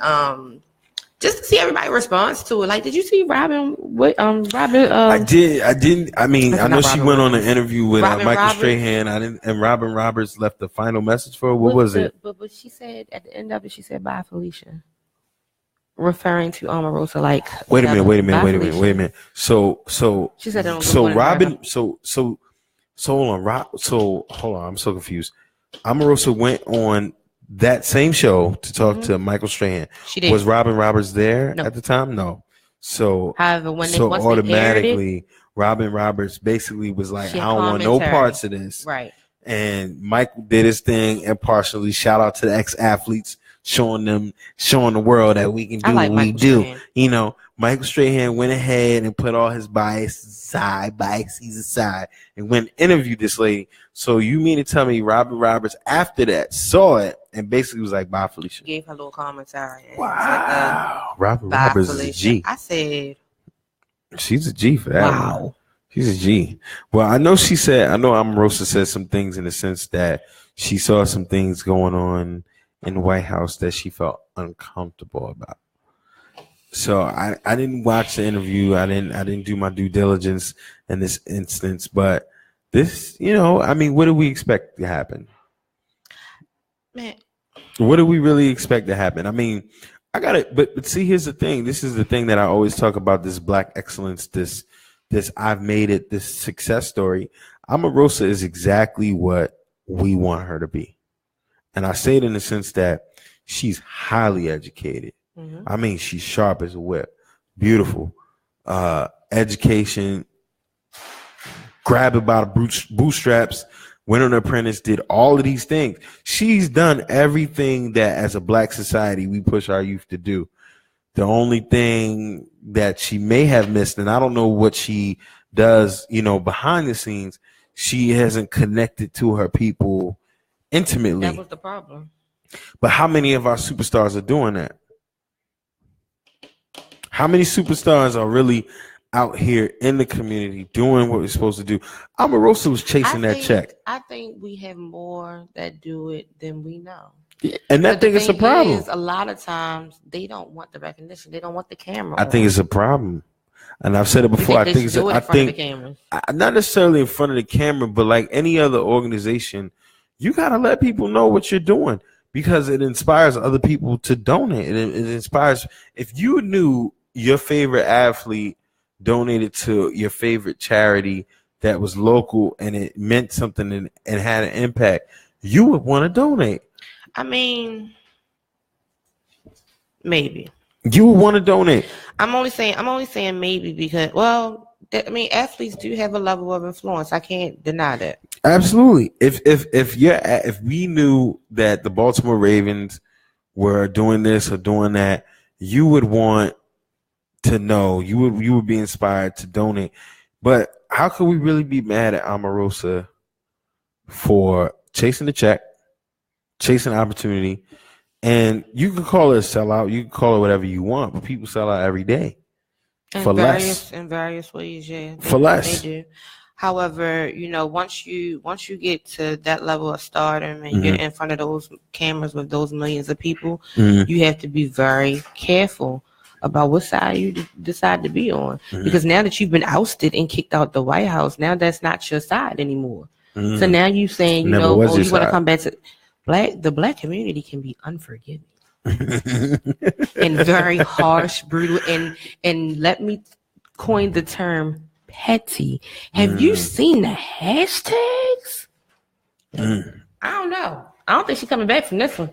just to see everybody's response to it. Like, did you see Robin? I didn't. I mean, I know she went on an interview with Michael Strahan. And Robin Roberts left the final message for her. What was it? But she said at the end of it, she said, "Bye, Felicia," referring to Omarosa. Like, wait a minute. So she said, Robin. So hold on. I'm so confused. Omarosa went on that same show to talk to Michael Strahan. She did. Was Robin Roberts there at the time? No. So, however, when they automatically, Robin Roberts basically was like, "I don't want no parts of this." Right. And Michael did his thing impartially. Shout out to the ex-athletes, showing the world that we can do what we do. Strahan. You know, Michael Strahan went ahead and put all his biases aside, and went and interviewed this lady. So you mean to tell me Robin Roberts after that saw it and basically was like, "Bye, Felicia." Gave her little commentary. Wow. Robin Roberts is a G. I said, she's a G for that. Wow. One. She's a G. Well, I know Omarosa said some things in the sense that she saw some things going on in the White House that she felt uncomfortable about. So I didn't watch the interview. I didn't do my due diligence in this instance, but this, I mean, what do we expect to happen? Man. What do we really expect to happen? I mean, but see, here's the thing. This is the thing that I always talk about, this Black excellence, this I've made it, this success story. Omarosa is exactly what we want her to be. And I say it in the sense that she's highly educated. Mm-hmm. I mean, she's sharp as a whip, beautiful, education, grab it by the bootstraps, went on Apprentice, did all of these things. She's done everything that as a Black society we push our youth to do. The only thing that she may have missed, and I don't know what she does, behind the scenes, she hasn't connected to her people intimately. That was the problem. But how many of our superstars are doing that? How many superstars are really out here in the community doing what we're supposed to do? Omarosa was chasing that check. I think we have more that do it than we know. Yeah, and that thing is a problem. A lot of times they don't want the recognition. They don't want the camera. I think it's a problem. And I've said it before. I think not necessarily in front of the camera, but like any other organization, you got to let people know what you're doing because it inspires other people to donate. It inspires. If you knew your favorite athlete donated to your favorite charity that was local and it meant something and had an impact, you would want to donate. I mean, maybe. You would want to donate. I'm only saying maybe because, athletes do have a level of influence. I can't deny that. Absolutely. If we knew that the Baltimore Ravens were doing this or doing that, you would want to know. You would be inspired to donate. But how could we really be mad at Omarosa for chasing the check, chasing opportunity? And you can call it a sellout. You can call it whatever you want, but people sell out every day for less. In various ways, yeah. For less. They do. However, once you get to that level of stardom and you're in front of those cameras with those millions of people, you have to be very careful about what side you decide to be on. Because now that you've been ousted and kicked out the White House, now that's not your side anymore. So now you saying, you want to come back to the Black community can be unforgiving and very harsh, brutal, and let me coin the term petty. Have you seen the hashtags? I don't know. I don't think she's coming back from this one.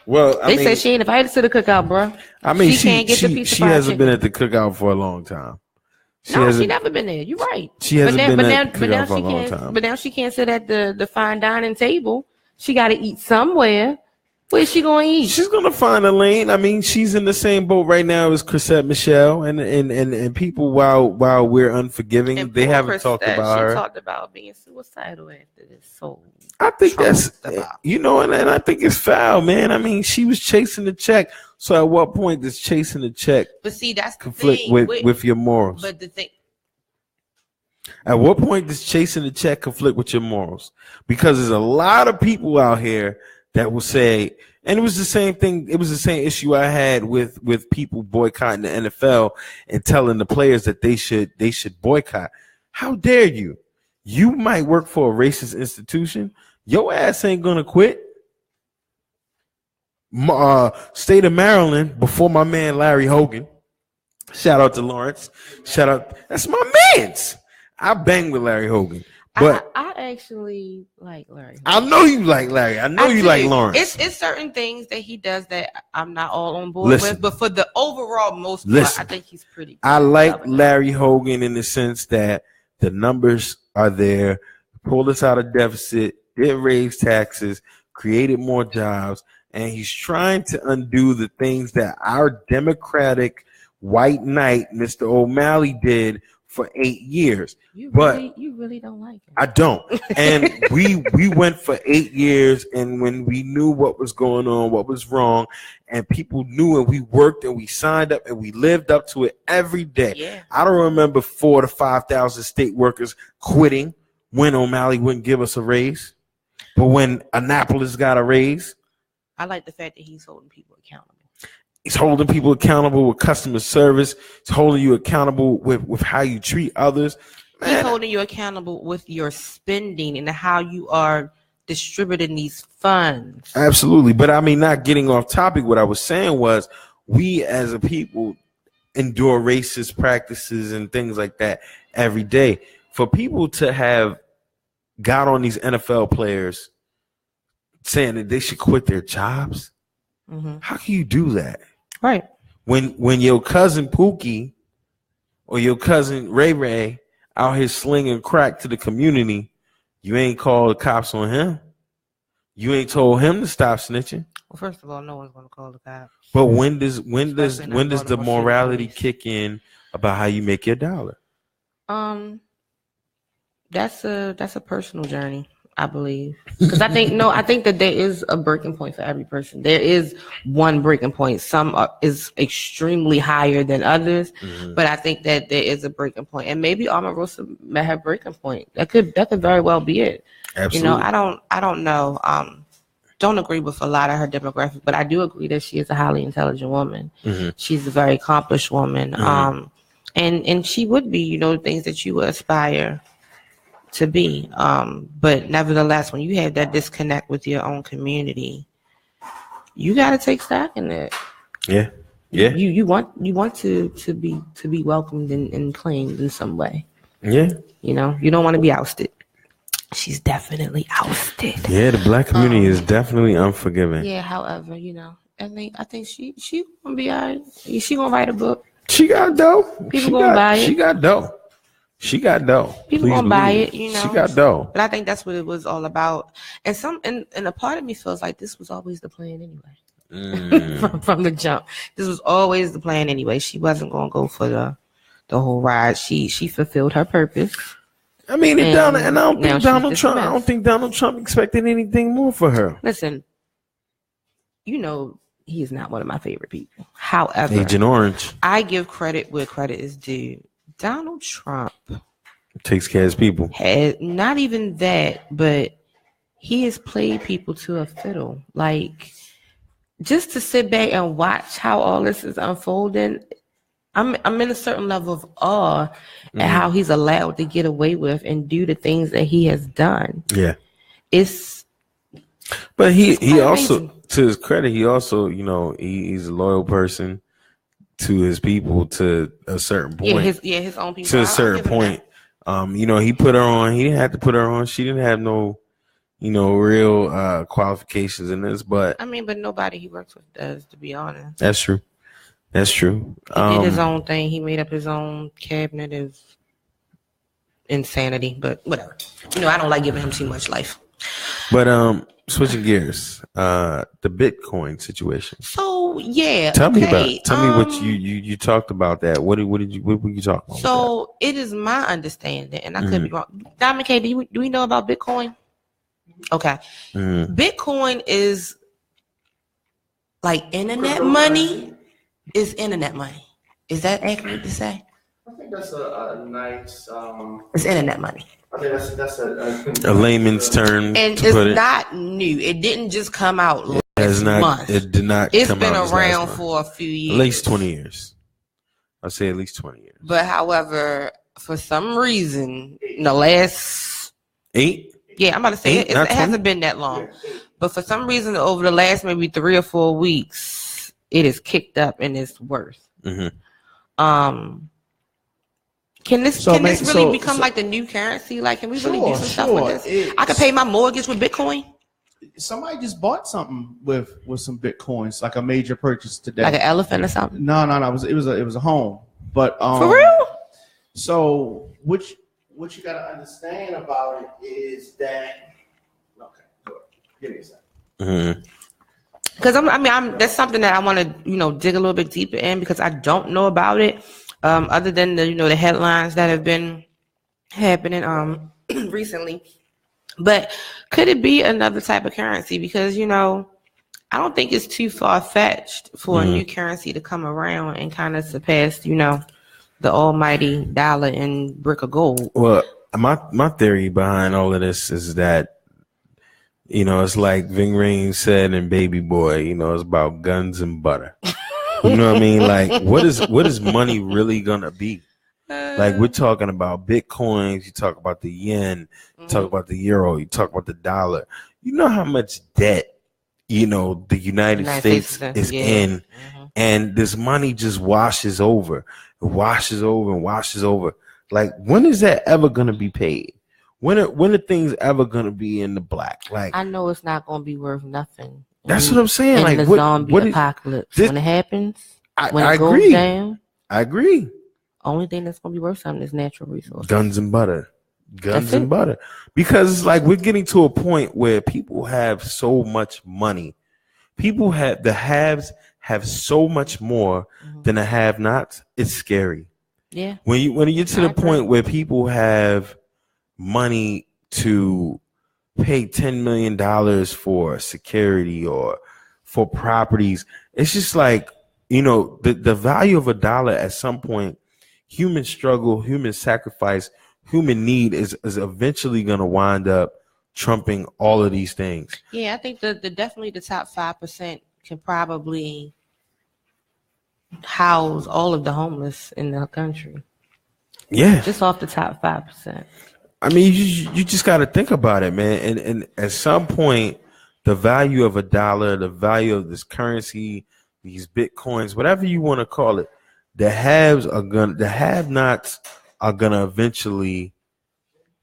Well, they said she ain't invited to the cookout, bro. I mean, she can't get the pizza. She hasn't been at the cookout for a long time. She never been there. You're right. She hasn't been at the cookout for a long time. But now she can't sit at the fine dining table. She got to eat somewhere. Where's she going to eat? She's gonna find a lane. I mean, she's in the same boat right now as Chrisette Michele, and people. While we're unforgiving, and they haven't talked about her. She talked about being suicidal after this. So I think that's and I think it's foul, man. I mean, she was chasing the check. So at what point does chasing the check? But see, that's conflict with your morals. But the thing. At what point does chasing the check conflict with your morals? Because there's a lot of people out here that will say, and it was the same thing. It was the same issue I had with people boycotting the NFL and telling the players that they should boycott. How dare you? You might work for a racist institution. Your ass ain't gonna quit. State of Maryland, before my man Larry Hogan. Shout out to Lawrence. Shout out. That's my man's. I bang with Larry Hogan. But I actually like Larry. I know you like Larry. I know you like Lawrence. It's certain things that he does that I'm not all on board with, but for the overall most part, I think he's pretty good. I like Larry Hogan in the sense that the numbers are there, pulled us out of deficit, did raise taxes, created more jobs, and he's trying to undo the things that our Democratic white knight, Mr. O'Malley, did for 8 years. You really don't like him. I don't. And we went for 8 years, and when we knew what was going on, what was wrong, and people knew, and we worked and we signed up and we lived up to it every day. Yeah. I don't remember 4,000 to 5,000 state workers quitting when O'Malley wouldn't give us a raise. But when Annapolis got a raise, I like the fact that he's holding people accountable. He's holding people accountable with customer service. He's holding you accountable with how you treat others. Man. He's holding you accountable with your spending and how you are distributing these funds. Absolutely. But I mean, not getting off topic, what I was saying was we as a people endure racist practices and things like that every day. For people to have got on these NFL players saying that they should quit their jobs, how can you do that? Right. When your cousin Pookie or your cousin Ray Ray out here slinging crack to the community, you ain't called the cops on him. You ain't told him to stop snitching. Well, first of all, no one's gonna call the cops. But when does the morality kick in about how you make your dollar? That's a personal journey, I believe, because I think that there is a breaking point for every person. There is one breaking point. Some is extremely higher than others, but I think that there is a breaking point, and maybe Omarosa may have breaking point. That could very well be it. Absolutely. You know, I don't know. Don't agree with a lot of her demographic, but I do agree that she is a highly intelligent woman. She's a very accomplished woman, and she would be, you know, things that you would aspire to be, but nevertheless, when you have that disconnect with your own community, you got to take stock in it. Yeah. You want to be welcomed and claimed in some way. Yeah. You know, you don't want to be ousted. She's definitely ousted. Yeah, the black community is definitely unforgiving. Yeah. However, you know, I think she gonna be alright. She gonna write a book. She got dough. People gonna buy it. She got dough. She got dough. People gonna buy it, you know. She got dough. But I think that's what it was all about. And a part of me feels like this was always the plan anyway. from the jump. This was always the plan anyway. She wasn't gonna go for the whole ride. She fulfilled her purpose. I mean, I don't think Donald Trump expected anything more for her. Listen, you know, he is not one of my favorite people. However, Agent Orange. I give credit where credit is due. Donald Trump takes care of his people. Not even that, but he has played people to a fiddle. Like, just to sit back and watch how all this is unfolding, I'm in a certain level of awe at how he's allowed to get away with and do the things that he has done. Yeah. But he also, amazing. To his credit, he also, you know, he's a loyal person to his people to a certain point. His own people. To a certain point. You know, he put her on. He didn't have to put her on. She didn't have no, you know, real qualifications in this. But I mean, but nobody he works with does, to be honest. That's true. That's true. He did his own thing. He made up his own cabinet of insanity. But whatever. You know, I don't like giving him too much life. But switching gears, the Bitcoin situation. So yeah, tell me what you talked about that. What were you talking about? So it is my understanding, and I could be wrong. Diamond K, do we know about Bitcoin? Okay, Bitcoin is like internet money. Is internet money? Is that accurate to say? I think that's a nice. It's internet money. I think that's a layman's term, and it's not new. It didn't just come out last month. It did not. It's been around for a few years, at least 20 years. I'll say at least 20 years. But however, for some reason, in the last 8. Yeah, I'm about to say it hasn't been that long, but for some reason, over the last maybe 3 or 4 weeks, it is kicked up in its worth. Can this really become like the new currency? Like, can we really do some stuff with this? I could pay my mortgage with Bitcoin. Somebody just bought something with some Bitcoins, like a major purchase today, like an elephant or something. No, it was a home. But for real. So what you got to understand about it is that give me a second. Because that's something that I want to dig a little bit deeper in, because I don't know about it. Other than the headlines that have been happening recently, but could it be another type of currency? Because I don't think it's too far fetched for a new currency to come around and kind of surpass the almighty dollar and brick of gold. Well, my theory behind all of this is that it's like Ving Rhames said in Baby Boy. It's about guns and butter. You know what I mean? Like, what is money really gonna be? Like, we're talking about Bitcoins. You talk about the yen. You talk about the euro. You talk about the dollar. You know how much debt the United States is in, and this money just washes over, and washes over, and washes over. Like, when is that ever gonna be paid? When are things ever gonna be in the black? Like, I know it's not gonna be worth nothing. That's what I'm saying. Like, the zombie apocalypse, when it happens, when it goes down, I agree. Only thing that's gonna be worth something is natural resources. Guns and butter. Because it's like we're getting to a point where people have so much money. The haves have so much more than the have-nots. It's scary. Yeah. When you get to the point where people have money to pay $10 million for security or for properties, it's just like, the value of a dollar at some point, human struggle, human sacrifice, human need is eventually going to wind up trumping all of these things. Yeah, I think definitely the top 5% can probably house all of the homeless in the country. Yeah. Just off the top 5%. I mean, you just got to think about it, man. And at some point, the value of a dollar, the value of this currency, these Bitcoins, whatever you want to call it, the have-nots are gonna eventually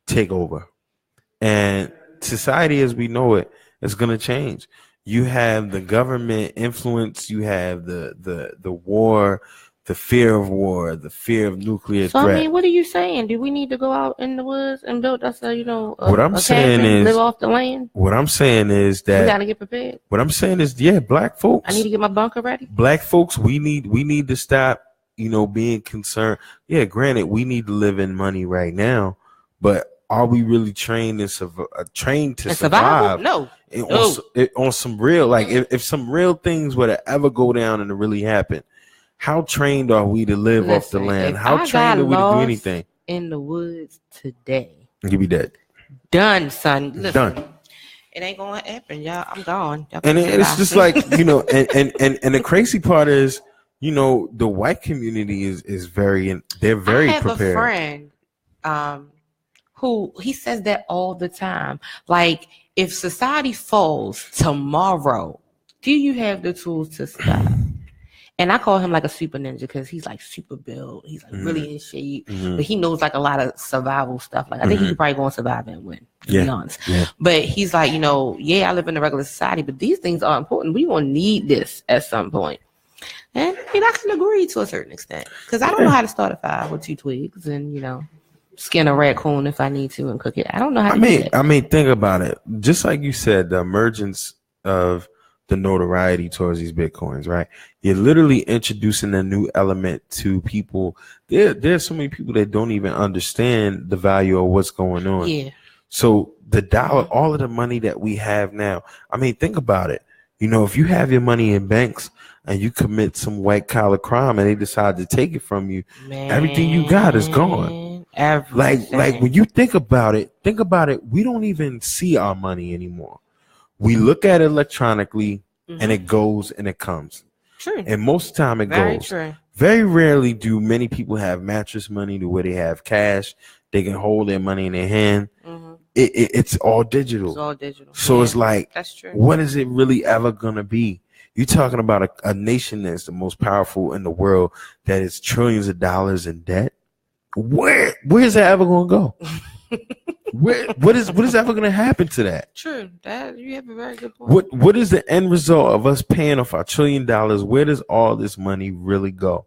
take over, and society as we know it is gonna change. You have the government influence, you have the war, the fear of war, the fear of nuclear threat. I mean, what are you saying? Do we need to go out in the woods and build us what I'm saying is live off the land? What I'm saying is that we gotta get prepared. What I'm saying is, black folks. I need to get my bunker ready. Black folks, we need to stop, being concerned. Yeah, granted, we need to live in money right now, but are we really trained to survive? No. On some real, like, if some real things were to ever go down and to really happen, how trained are we to live off the land? How trained are we to do anything? In the woods today, you'll be dead. Done, son. Listen, done. It ain't gonna happen, y'all. I'm gone. And it's just like, and the crazy part is, the white community is very prepared. I have a friend who he says that all the time. Like, if society falls tomorrow, do you have the tools to stop? And I call him like a super ninja because he's like super built. He's like really in shape, but he knows like a lot of survival stuff. Like, I think he could probably go and survive and win, to be honest. Yeah. But he's like, I live in a regular society, but these things are important. We gonna need this at some point. And I can agree to a certain extent, because I don't know how to start a fire with 2 twigs and skin a raccoon if I need to and cook it. I don't know how to do that. I mean, think about it. Just like you said, the emergence of the notoriety towards these Bitcoins, right? You're literally introducing a new element to people. There's so many people that don't even understand the value of what's going on. Yeah. So the dollar, all of the money that we have now, I mean, think about it. You know, if you have your money in banks and you commit some white collar crime and they decide to take it from you, everything you got is gone. Everything. Like when you think about it, we don't even see our money anymore. We look at it electronically and it goes and it comes. True. And most of the time it goes. True. Very rarely do many people have mattress money to where they have cash. They can hold their money in their hand. It's all digital. It's all digital. So it's like, that's true. What is it really ever going to be? You're talking about a nation that's the most powerful in the world that is trillions of dollars in debt. Where's that ever going to go? What is ever going to happen to that? True. That you have a very good point. What is the end result of us paying off our $1 trillion? Where does all this money really go?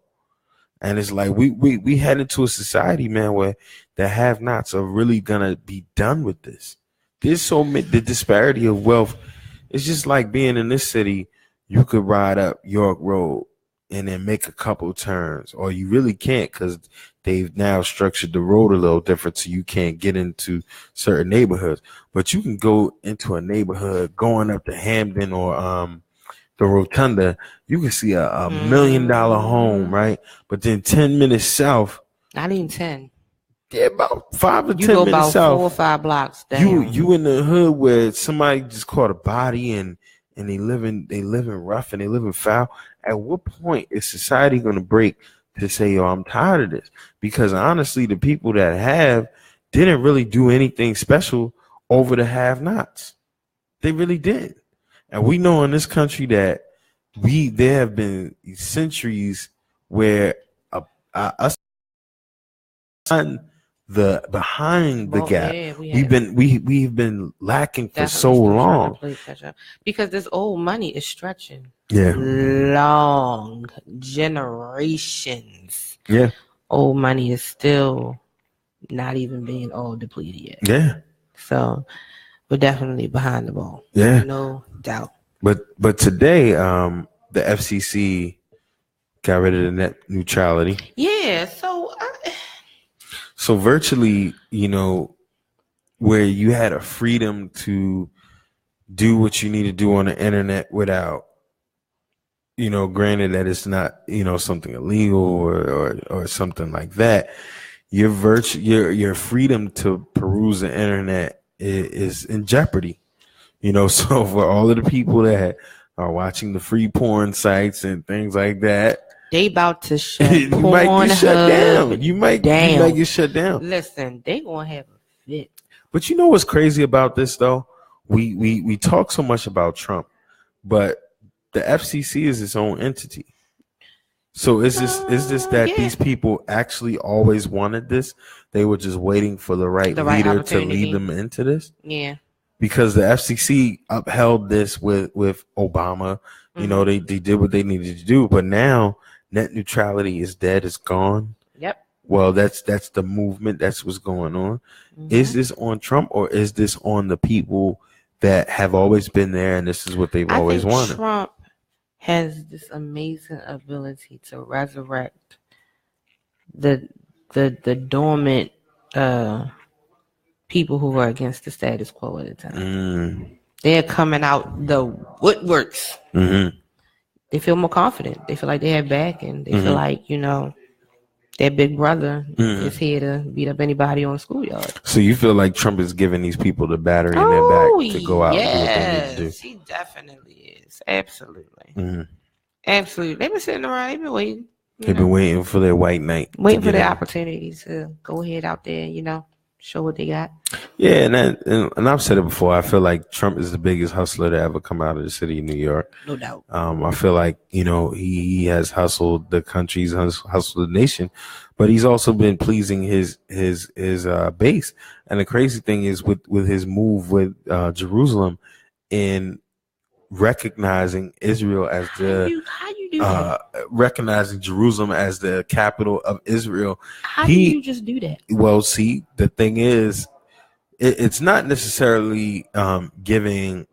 And it's like we head into a society, man, where the have-nots are really gonna be done with this. There's the disparity of wealth. It's just like being in this city. You could ride up York Road and then make a couple turns, or you really can't because they've now structured the road a little different, so you can't get into certain neighborhoods. But you can go into a neighborhood going up to Hamden or the Rotunda. You can see a $1 million home, right? But then 10 minutes south, not even 10. Yeah, about 5 or 10 minutes south. You go about south, 4 or 5 blocks down. You in the hood where somebody just caught a body and they living rough and they living foul. At what point is society going to break to say, yo, I'm tired of this? Because honestly, the people that have didn't really do anything special over the have-nots. They really did. And we know in this country that there have been centuries where us behind the gap. Yeah, we've been lacking for so long. Because this old money is stretching. Yeah. Long generations. Yeah. Old money is still not even being all depleted yet. Yeah. So we're definitely behind the ball. Yeah. No doubt. But today, the FCC got rid of the net neutrality. Yeah. So virtually, you know, where you had a freedom to do what you need to do on the internet without, you know, granted that it's not, you know, something illegal or something like that. Your freedom to peruse the internet is in jeopardy. You know, so for all of the people that are watching the free porn sites and things like that, they about to shut you might get shut down. You might get shut down. Listen, they gonna have a fit. But you know what's crazy about this though? We talk so much about Trump, but the FCC is its own entity. So is this that these people actually always wanted this? They were just waiting for the right leader to lead them into this? Yeah. Because the FCC upheld this with Obama. You know, they did what they needed to do, but now net neutrality is dead, it's gone. Yep. Well, that's the movement. That's what's going on. Is this on Trump or is this on the people that have always been there and this is what they've always wanted? Trump has this amazing ability to resurrect the dormant people who are against the status quo at the time. They're coming out the woodworks. They feel more confident. They feel like they have back, and they feel like, you know, their big brother is here to beat up anybody on the schoolyard. So you feel like Trump is giving these people the battery in their back to go out and do what they need to do? He definitely is. Absolutely. Absolutely. They've been sitting around. They've been waiting. They've been waiting for their white knight. Waiting for their opportunity to go ahead out there, you know, show what they got. Yeah, and I've said it before. I feel like Trump is the biggest hustler to ever come out of the city of New York. No doubt. I feel like, you know, he has hustled the country, he's hustled the nation, but he's also been pleasing his base. And the crazy thing is with his move with Jerusalem in recognizing Israel as how you do that? Recognizing Jerusalem as the capital of Israel. How do you just do that? Well, see, the thing is, it's not necessarily giving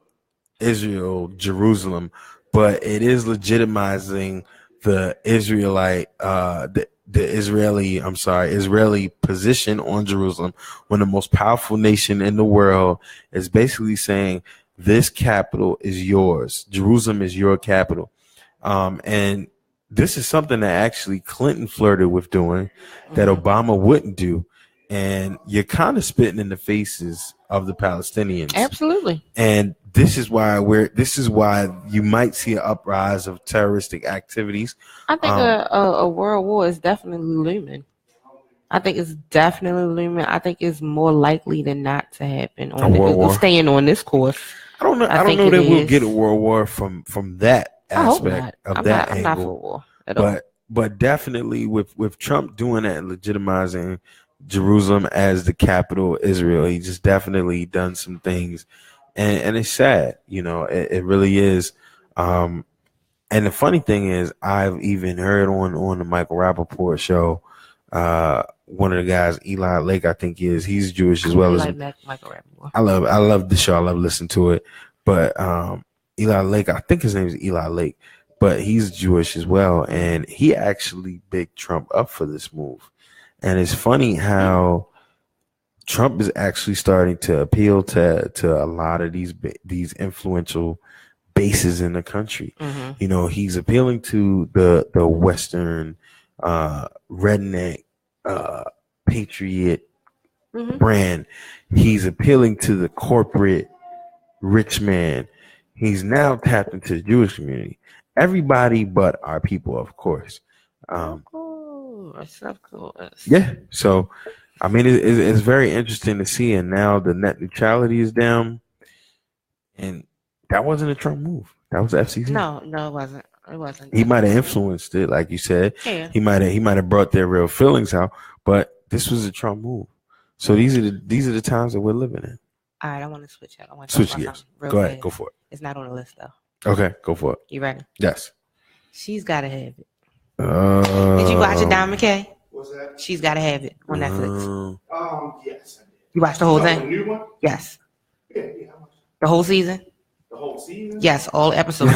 Israel Jerusalem, but it is legitimizing the Israeli position on Jerusalem, when the most powerful nation in the world is basically saying this capital is yours. Jerusalem is your capital. And this is something that actually Clinton flirted with doing that Obama wouldn't do. And you're kind of spitting in the faces of the Palestinians. Absolutely. And this is why you might see an uprise of terroristic activities. I think a world war is definitely looming. I think it's definitely looming. I think it's more likely than not to happen staying on this course. I don't know that we'll get a world war from that aspect of that angle. I'm not for war at all. But definitely with Trump doing that and legitimizing Jerusalem as the capital of Israel, he just definitely done some things, and it's sad, it really is. And the funny thing is, I've even heard on the Michael Rappaport show, one of the guys, Eli Lake, I think he's Jewish as well as Michael Rappaport. I love the show. I love listening to it. But Eli Lake, I think his name is Eli Lake, but he's Jewish as well, and he actually bigged Trump up for this move. And it's funny how Trump is actually starting to appeal to a lot of these influential bases in the country. Mm-hmm. He's appealing to the Western redneck patriot brand. He's appealing to the corporate rich man. He's now tapped into the Jewish community. Everybody but our people, of course. Yeah. So, I mean, it's very interesting to see. And now the net neutrality is down. And that wasn't a Trump move. That was FCC. No, it wasn't. It wasn't. He might have influenced it, like you said. Yeah. He might have brought their real feelings out. But this was a Trump move. So these are the times that we're living in. All right, I want to switch up. I want to switch gears. Go ahead. Go for it. It's not on the list, though. Okay, go for it. You ready? Yes. She's Gotta Have It. Did you watch it, Don McKay? What's that? She's Gotta Have It on Netflix. Yes, I did. You watched the whole thing? The new one? Yes. Yeah. The whole season? The whole season? Yes, all episodes.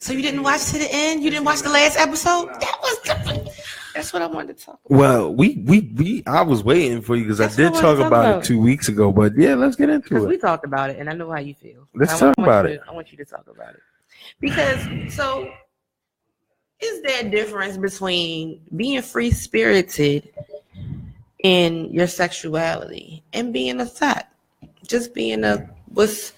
So you didn't watch to the end? You didn't watch the last episode? No. That was good. That's what I wanted to talk about. Well, I was waiting for you because I did talk about it 2 weeks ago. But yeah, let's get into it. We talked about it, and I know how you feel. Let's talk about it. I want you to talk about it. Because, is there a difference between being free-spirited in your sexuality and being a thot? Just being what's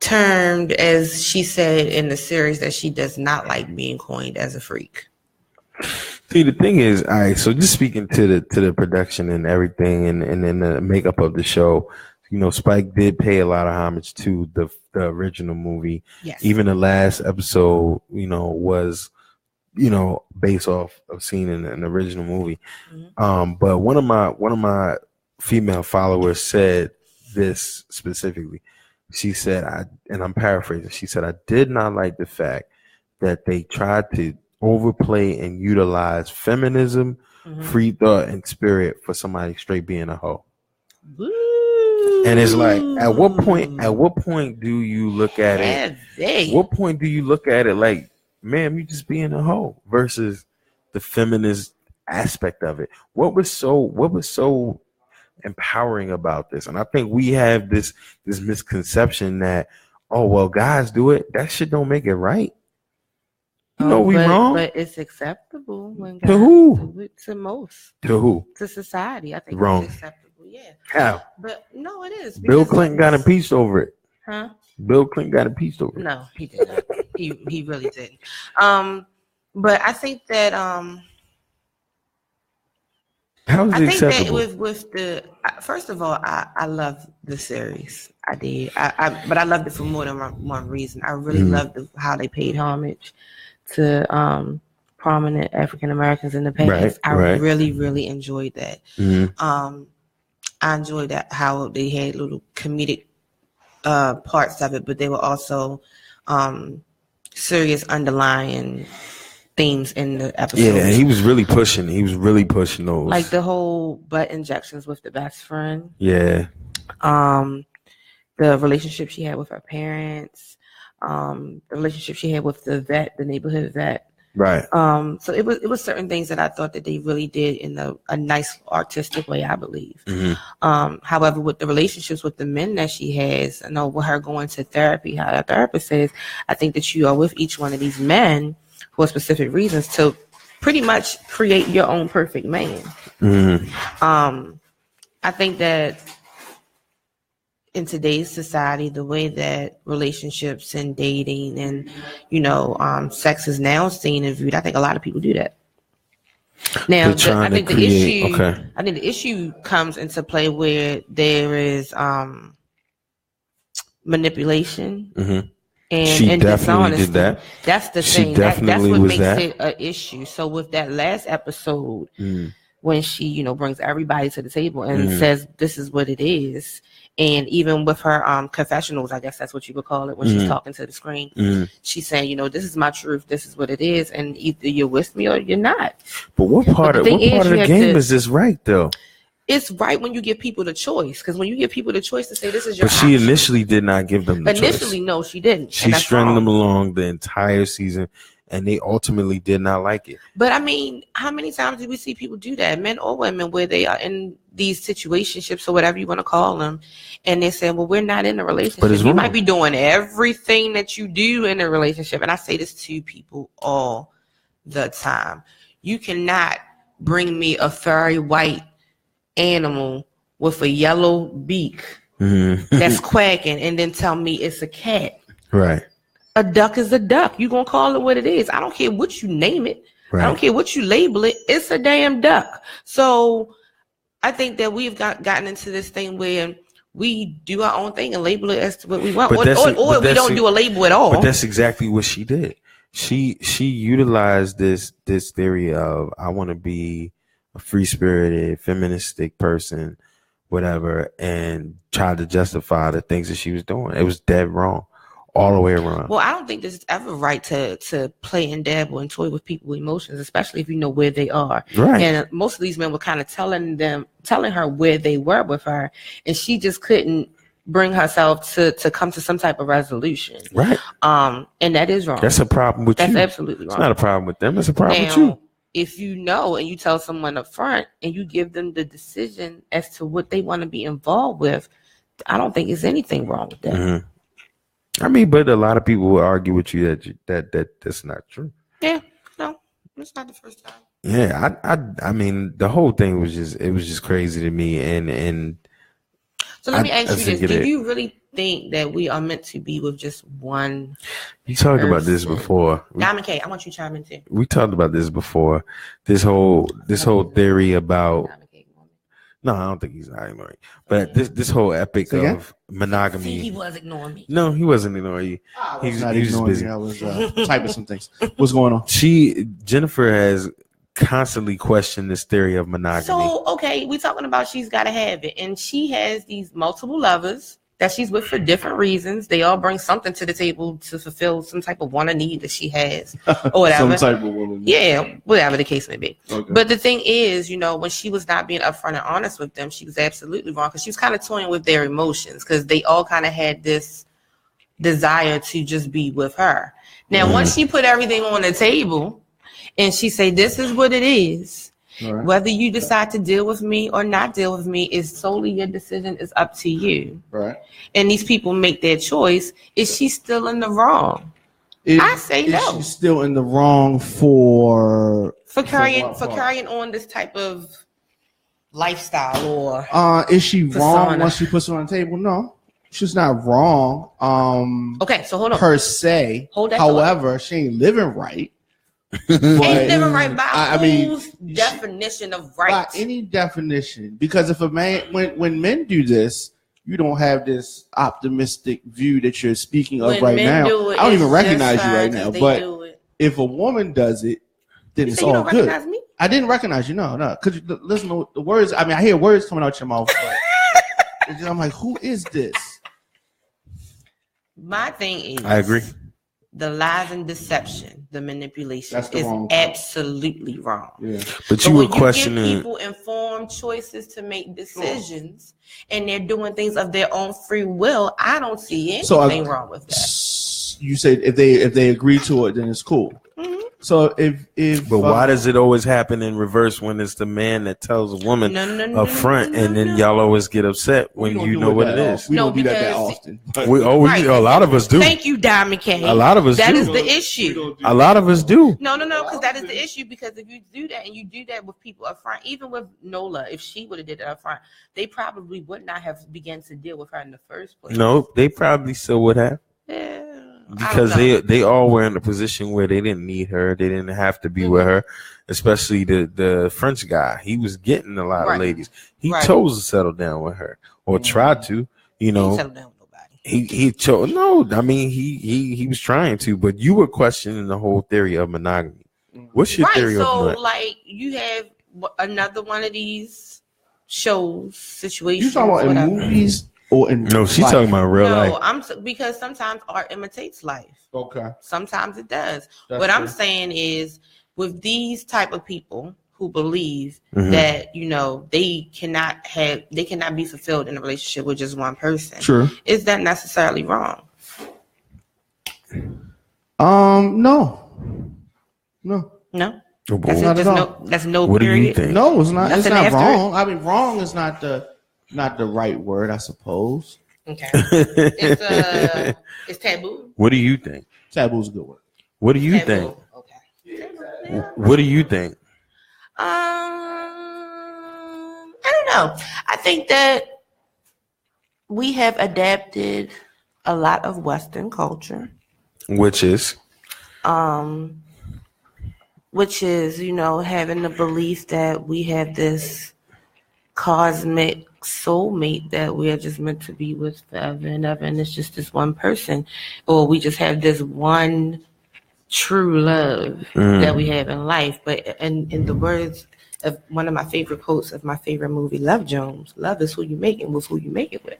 termed, as she said in the series, that she does not like being coined as a freak. See, the thing is, all right, so just speaking to the production and everything and then the makeup of the show, Spike did pay a lot of homage to the original movie. Yes. Even the last episode, was, based off of scene in an original movie. Mm-hmm. But one of my female followers said this specifically. She said, and I'm paraphrasing, she said, I did not like the fact that they tried to overplay and utilize feminism, free thought, and spirit for somebody straight being a hoe. Woo. And it's like, at what point do you look at it? What point do you look at it like, ma'am, you just being a hoe versus the feminist aspect of it? What was so empowering about this? And I think we have this misconception that, oh well, guys do it, that shit don't make it right. We wrong, but it's acceptable when guys to who? Do it to most. To who? To society. I think wrong. It's acceptable. Yeah. How? But no, it is. Bill Clinton got impeached over it. Huh? Bill Clinton got impeached over it. No, he didn't. he really didn't. But I think that how is it acceptable? That with the first of all, I love the series. I did. But I loved it for more than one reason. I really loved how they paid homage to prominent African Americans in the past. I really, really enjoyed that. I enjoyed that how they had little comedic parts of it, but they were also serious underlying themes in the episode. Yeah, and he was really pushing those. Like the whole butt injections with the best friend. Yeah. The relationship she had with her parents. The relationship she had with the vet, the neighborhood vet. Right. So it was certain things that I thought that they really did in a nice artistic way, I believe. Mm-hmm. However, with the relationships with the men that she has, I know with her going to therapy, how the therapist says, I think that you are with each one of these men for specific reasons to pretty much create your own perfect man. Mm-hmm. I think that in today's society, the way that relationships and dating and, sex is now seen and viewed, I think a lot of people do that. Now, I think the issue comes into play where there is manipulation and dishonesty. Did that. That's the thing. That's what makes it an issue. So with that last episode, when she, brings everybody to the table and says this is what it is. And even with her confessionals, I guess that's what you would call it when she's talking to the screen, she's saying, this is my truth, this is what it is, and either you're with me or you're not. But what part of the game is this right, though? It's right when you give people the choice, because when you give people the choice to say this is your option. She initially did not give them the choice. Initially, no, she didn't. She strung them along the entire season, and they ultimately did not like it. But I mean, how many times do we see people do that, men or women, where they are in these situationships or whatever you want to call them, and they say, well, we're not in a relationship. But you might be doing everything that you do in a relationship. And I say this to people all the time. You cannot bring me a furry white animal with a yellow beak that's quacking and then tell me it's a cat. Right. A duck is a duck. You're going to call it what it is. I don't care what you name it. Right. I don't care what you label it. It's a damn duck. So I think that we've gotten into this thing where we do our own thing and label it as to what we want. Or we don't do a label at all. But that's exactly what she did. She utilized this theory of I want to be a free-spirited, feministic person, whatever, and tried to justify the things that she was doing. It was dead wrong. All the way around. Well, I don't think this is ever right to play and dabble and toy with people's emotions, especially if you know where they are. Right. And most of these men were kind of telling her where they were with her, and she just couldn't bring herself to come to some type of resolution. Right. And that is wrong. That's a problem with you. That's absolutely wrong. It's not a problem with them. It's a problem with you. If you know and you tell someone up front and you give them the decision as to what they want to be involved with, I don't think there's anything wrong with that. Mm-hmm. I mean, but a lot of people will argue with you that that's not true. Yeah, no, it's not the first time. Yeah, I mean, the whole thing was just crazy to me, and so let me ask you this: do you really think that we are meant to be with just one? You talked about this before. Diamond K, I want you to chime in too. We talked about this before. This whole theory about. No, I don't think he's not ignoring. But this whole epic of monogamy. See, he was ignoring me. No, he wasn't ignoring you. He was just busy. I was typing some things. What's going on? Jennifer has constantly questioned this theory of monogamy. So, okay, we're talking about she's got to have it. And she has these multiple lovers that she's with for different reasons. They all bring something to the table to fulfill some type of want or need that she has or whatever. Some type of woman. Yeah, whatever the case may be. Okay. But the thing is, when she was not being upfront and honest with them, she was absolutely wrong because she was kind of toying with their emotions because they all kind of had this desire to just be with her. Now, once she put everything on the table and she said, this is what it is. Right. Whether you decide to deal with me or not deal with me is solely your decision. Is up to you. Right. And these people make their choice. Is she still in the wrong? I say no. Is she still in the wrong for carrying on this type of lifestyle or is she wrong once she puts it on the table? No. She's not wrong. Okay, so hold on. Per se. However, she ain't living right. Ain't living right by whose definition of right? By any definition. Because if a man, when men do this, you don't have this optimistic view that you're speaking of right now. I don't even recognize you right now. But if a woman does it, then it's all good. Recognize me? I didn't recognize you. No. Because listen to the words. I mean, I hear words coming out your mouth. But I'm like, who is this? My thing is, I agree. the lies and deception, the manipulation is absolutely wrong. Yeah. But you were questioning. You give people informed choices to make decisions, and they're doing things of their own free will. I don't see anything wrong with that. You said if they agree to it, then it's cool. Mm-hmm. So but why does it always happen in reverse when it's the man that tells a woman up front, and then y'all always get upset when you know what it is? We don't do that often. A lot of us do. Thank you, Diamond King. A lot of us do. That is the issue. A lot of us do. No, because that is the issue. Because if you do that and you do that with people up front, even with Nola, if she would have did it up front, they probably would not have begun to deal with her in the first place. No, they probably still would have. Yeah. Because they all were in a position where they didn't need her. They didn't have to be with her, especially the French guy. He was getting a lot of ladies. He chose to settle down with her or tried to, He didn't settle down with nobody. He chose. No, I mean, he was trying to, but you were questioning the whole theory of monogamy. What's your theory of monogamy? So, like, you have another one of these shows, situations. You talking about in movies? No, she's talking about real life. Because sometimes art imitates life. Okay. Sometimes it does. What I'm saying is, with these type of people who believe that they cannot be fulfilled in a relationship with just one person. Sure. Is that necessarily wrong? No. That's no. What period. do you think? No, it's not. It's not wrong. I mean, wrong is not the right word, I suppose. Okay. It's taboo. What do you think? Taboo is a good word. What do you think? Okay. What do you think? I don't know. I think that we have adapted a lot of Western culture. Which is, having the belief that we have this cosmic soulmate that we are just meant to be with forever and ever, and it's just this one person, or we just have this one true love that we have in life. But in the words of one of my favorite quotes of my favorite movie, Love Jones, love is who you make it with, who you make it with.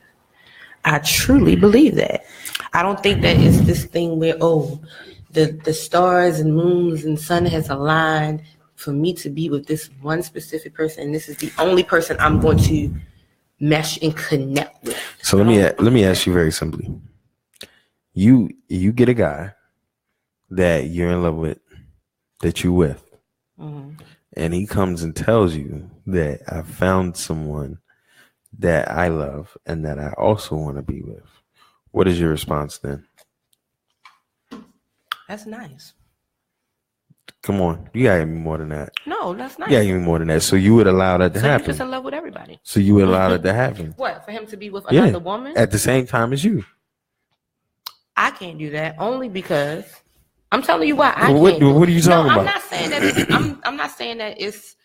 I truly believe that. I don't think that it's this thing where the stars and moons and sun has aligned for me to be with this one specific person, and this is the only person I'm going to mesh and connect with. So let me ask you very simply. You get a guy that you're in love with, that you're with, and he comes and tells you that I found someone that I love and that I also want to be with. What is your response then? That's nice. Come on, you gotta give me more than that. No, that's nice. You gotta give me more than that. So you would allow that to happen. You're just in love with everybody. So you would allow that to happen. What, for him to be with another woman at the same time as you? I can't do that only because I'm telling you why I can't. What are you talking about? I'm not saying that. I'm not saying that it's.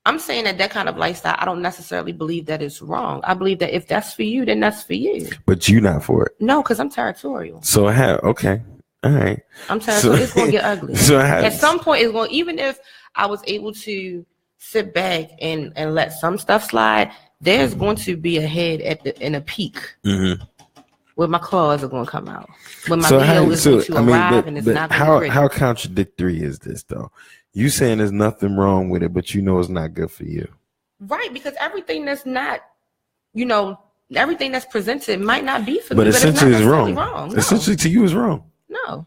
I'm saying that kind of lifestyle, I don't necessarily believe that it's wrong. I believe that if that's for you, then that's for you. But you're not for it. No, because I'm territorial. So okay. All right. I'm territorial. So, it's going to get ugly. So at some point, it's going. Even if I was able to sit back and let some stuff slide, there's going to be a head in a peak where my claws are going to come out. When my video is going to arrive, and it's not going to be great. How contradictory is this, though? You saying there's nothing wrong with it, but you know it's not good for you. Right, because everything that's not, everything that's presented might not be for me. But essentially it's wrong. No. Essentially to you is wrong. No.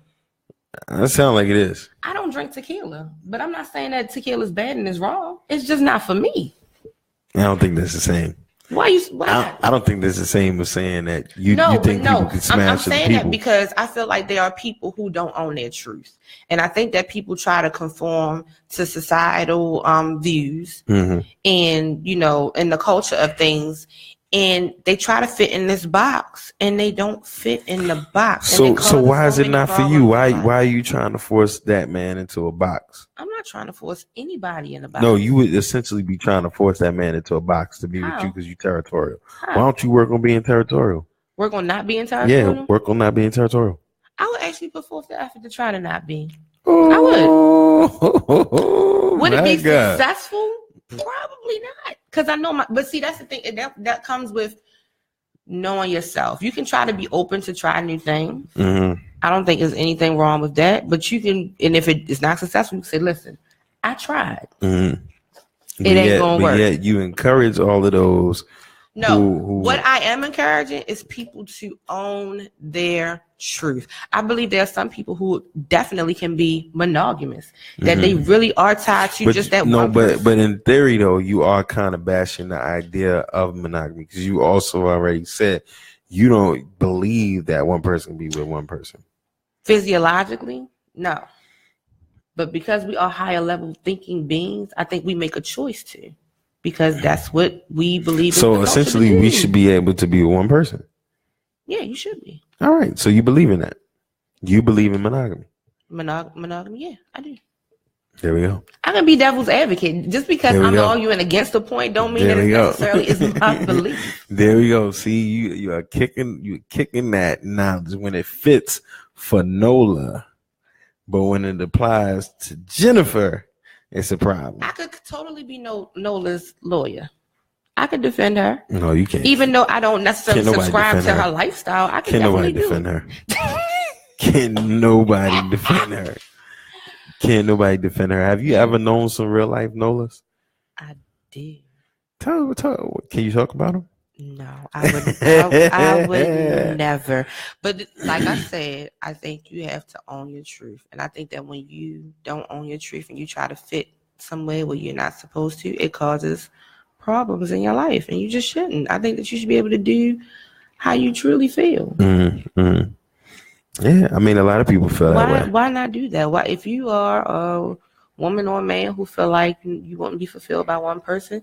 That sounds like it is. I don't drink tequila, but I'm not saying that tequila is bad and it's wrong. It's just not for me. I don't think that's the same. Why? I don't think that's the same as saying that you think people can smash I'm saying people. That because I feel like there are people who don't own their truth. And I think that people try to conform to societal views and, in the culture of things. And they try to fit in this box and they don't fit in the box. So why is it not for you? Why are you trying to force that man into a box? I'm not trying to force anybody in a box. No, you would essentially be trying to force that man into a box to be with you because you're territorial. Why don't you work on being territorial? Work on not being territorial? Yeah, work on not being territorial. I would actually put forth the effort to try to not be. I would. Would it be successful? Probably not. Because I know but see, that's the thing. That comes with knowing yourself. You can try to be open to try new things. I don't think there's anything wrong with that. But you can, and if it is not successful, you can say, listen, I tried. Mm-hmm. It ain't going to work. But yet you encourage all of those. No, what I am encouraging is people to own their truth. I believe there are some people who definitely can be monogamous, that they really are tied to just that one person. But in theory, though, you are kind of bashing the idea of monogamy because you also already said you don't believe that one person can be with one person. Physiologically, no. But because we are higher level thinking beings, I think we make a choice to. Because that's what we believe. So essentially, we should be able to be with one person. Yeah, you should be. All right. So you believe in that? You believe in monogamy? Monogamy, yeah, I do. There we go. I can be devil's advocate. Just because I'm arguing against the point, don't mean that it necessarily is my belief. There we go. See, you are kicking that now when it fits for Nola, but when it applies to Jennifer. It's a problem. I could totally be Nola's lawyer. I could defend her. No, you can't. Even though I don't necessarily subscribe to her lifestyle, I can definitely defend her. Can nobody defend her? Can't nobody defend her? Have you ever known some real life Nolas? I did. Tell. Can you talk about them? No, I would never. But like I said, I think you have to own your truth. And I think that when you don't own your truth and you try to fit somewhere where you're not supposed to, it causes problems in your life. And you just shouldn't. I think that you should be able to do how you truly feel. Mm-hmm. Yeah, I mean, a lot of people feel that way. Why not do that? Why, if you are a woman or a man who feel like you won't be fulfilled by one person,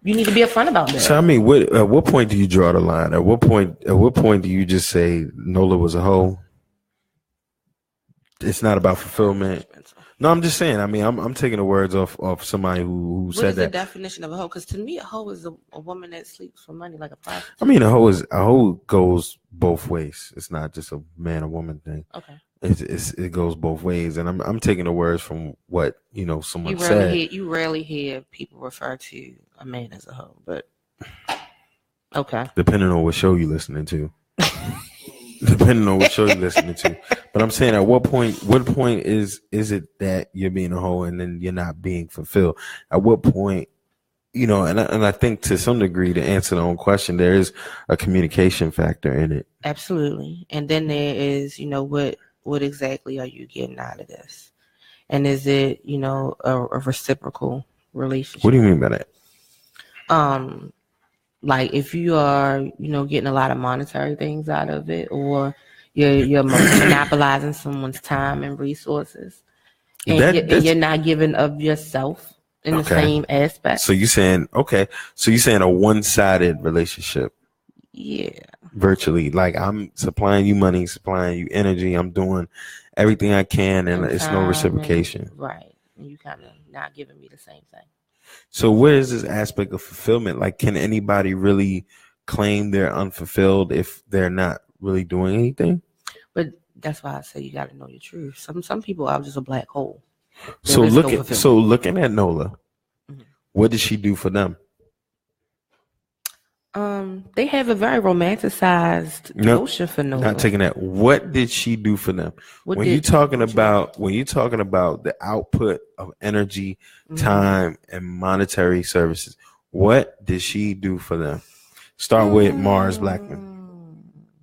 you need to be upfront about that. So I mean, at what point do you draw the line? At what point do you just say Nola was a hoe? It's not about fulfillment. No, I'm just saying. I mean, I'm taking the words off somebody who said that. What is the definition of a hoe? Because to me, a hoe is a woman that sleeps for money, like a prostitute. I mean, a hoe goes both ways. It's not just a man or woman thing. Okay. It goes both ways, and I'm taking the words from what someone said. You rarely hear people refer to a man as a hoe, but okay. Depending on what show you're listening to. But I'm saying, at what point is it that you're being a hoe and then you're not being fulfilled? At what point, and I think to some degree, to answer the own question, there is a communication factor in it. Absolutely. And then there is, what exactly are you getting out of this? And is it, a reciprocal relationship? What do you mean by that? Like if you are, getting a lot of monetary things out of it, or you're monopolizing someone's time and resources, and you're not giving of yourself in the same aspect. So you're saying a one-sided relationship. Yeah. Virtually, like I'm supplying you money, supplying you energy. I'm doing everything I can, and it's no reciprocation. Right. And you kind of not giving me the same thing. So where is this aspect of fulfillment? Like, can anybody really claim they're unfulfilled if they're not really doing anything? But that's why I say you got to know your truth. Some people are just a black hole. So looking at Nola, what did she do for them? They have a very romanticized notion for Nola. Not taking that. What did she do for them? When you're talking about the output of energy, time, and monetary services, what did she do for them? Start with Mars Blackman.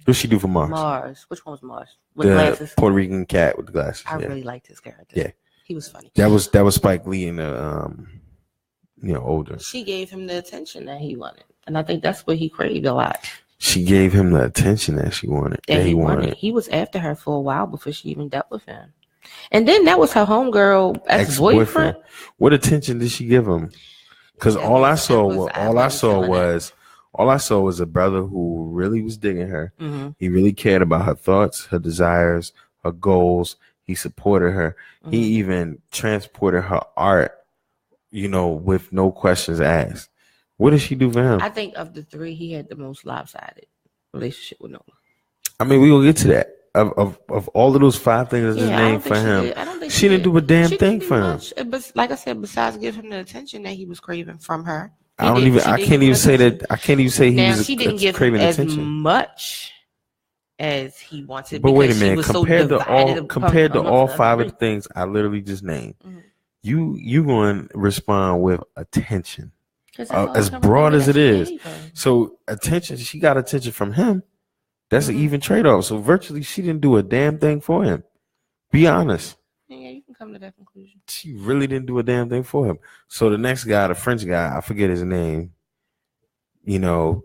What did she do for Mars? Mars. Which one was Mars? With the glasses? Puerto Rican cat with the glasses. I really liked his character. Yeah, he was funny. That was Spike Lee in the older. She gave him the attention that he wanted. And I think that's what he craved a lot. She gave him the attention that she wanted. That he wanted. He was after her for a while before she even dealt with him. And then that was her homegirl ex-boyfriend. What attention did she give him? Because all I saw was a brother who really was digging her. Mm-hmm. He really cared about her thoughts, her desires, her goals. He supported her. Mm-hmm. He even transported her art, with no questions asked. What did she do for him? I think of the three, he had the most lopsided relationship with Nola. I mean, we gonna get to that. Of all of those 5 things I just named for him, she didn't do a damn thing for him. But like I said, besides giving him the attention that he was craving from her, I can't even say he was craving attention. She didn't give him as much as he wanted. But wait a minute, compared to all five of the things I literally just named, you going to respond with attention, as broad as it is. So attention, she got attention from him. That's an even trade-off. So virtually, she didn't do a damn thing for him. Be honest. Yeah, you can come to that conclusion. She really didn't do a damn thing for him. So the next guy, the French guy, I forget his name. You know,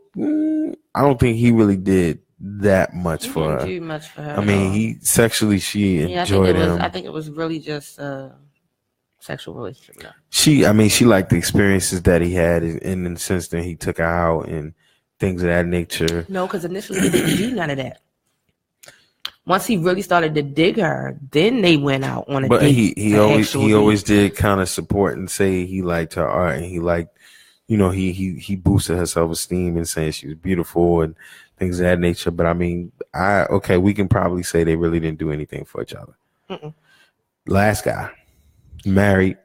I don't think he really did that much for her. Do much for her. I mean, he sexually, she enjoyed him. I think it was really just a sexual relationship. She liked the experiences that he had, in the sense that he took her out and things of that nature. No, because initially he didn't do none of that. Once he really started to dig her, then they went out on a date. But he always did kind of support and say he liked her art, and he liked, you know, he boosted her self-esteem and saying she was beautiful and things of that nature. But I mean, we can probably say they really didn't do anything for each other. Last guy, married,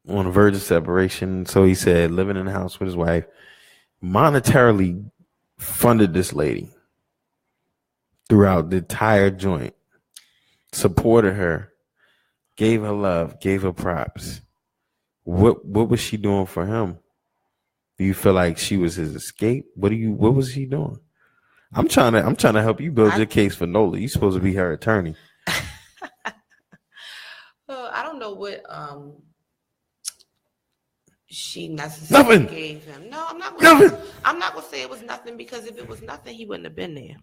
on the verge of separation. So he said, living in the house with his wife, monetarily funded this lady throughout the entire joint, supported her, gave her love, gave her props. What was she doing for him? Do you feel like she was his escape? What was he doing? I'm trying to help you build your case for Nola. You're supposed to be her attorney. I don't know what she necessarily gave him. No, I'm not gonna say it was nothing, because if it was nothing, he wouldn't have been there.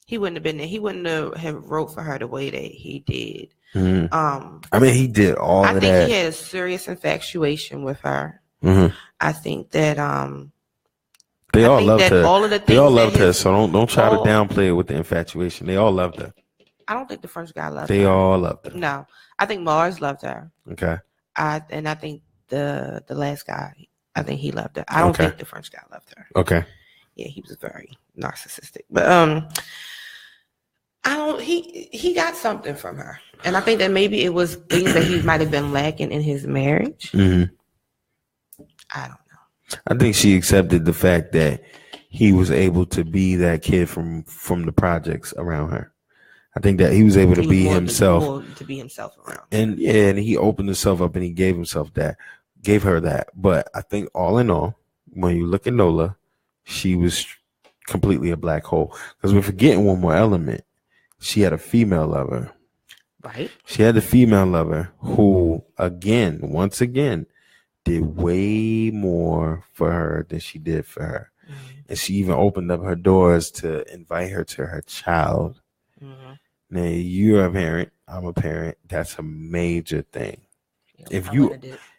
He wouldn't have wrote for her the way that he did. I mean, he did all of that. I think he had a serious infatuation with her. I think that they all loved her. They all loved her. So don't try to downplay it with the infatuation. They all loved her. I don't think the first guy loved her. They all loved her. No, I think Mars loved her. Okay. I think the last guy, I think he loved her. I don't think the French guy loved her. Okay. Yeah, he was very narcissistic. But he got something from her. And I think that maybe it was things that he might have been lacking in his marriage. I don't know. I think she accepted the fact that he was able to be that kid from the projects around her. I think that he was able to be himself. To be himself around. And and he opened himself up and he gave her that. But I think all in all, when you look at Nola, she was completely a black hole. Because we're forgetting one more element. She had a female lover. Right. She had the female lover who, once again, did way more for her than she did for her. And she even opened up her doors to invite her to her child. Now, you're a parent. I'm a parent. That's a major thing. Yeah,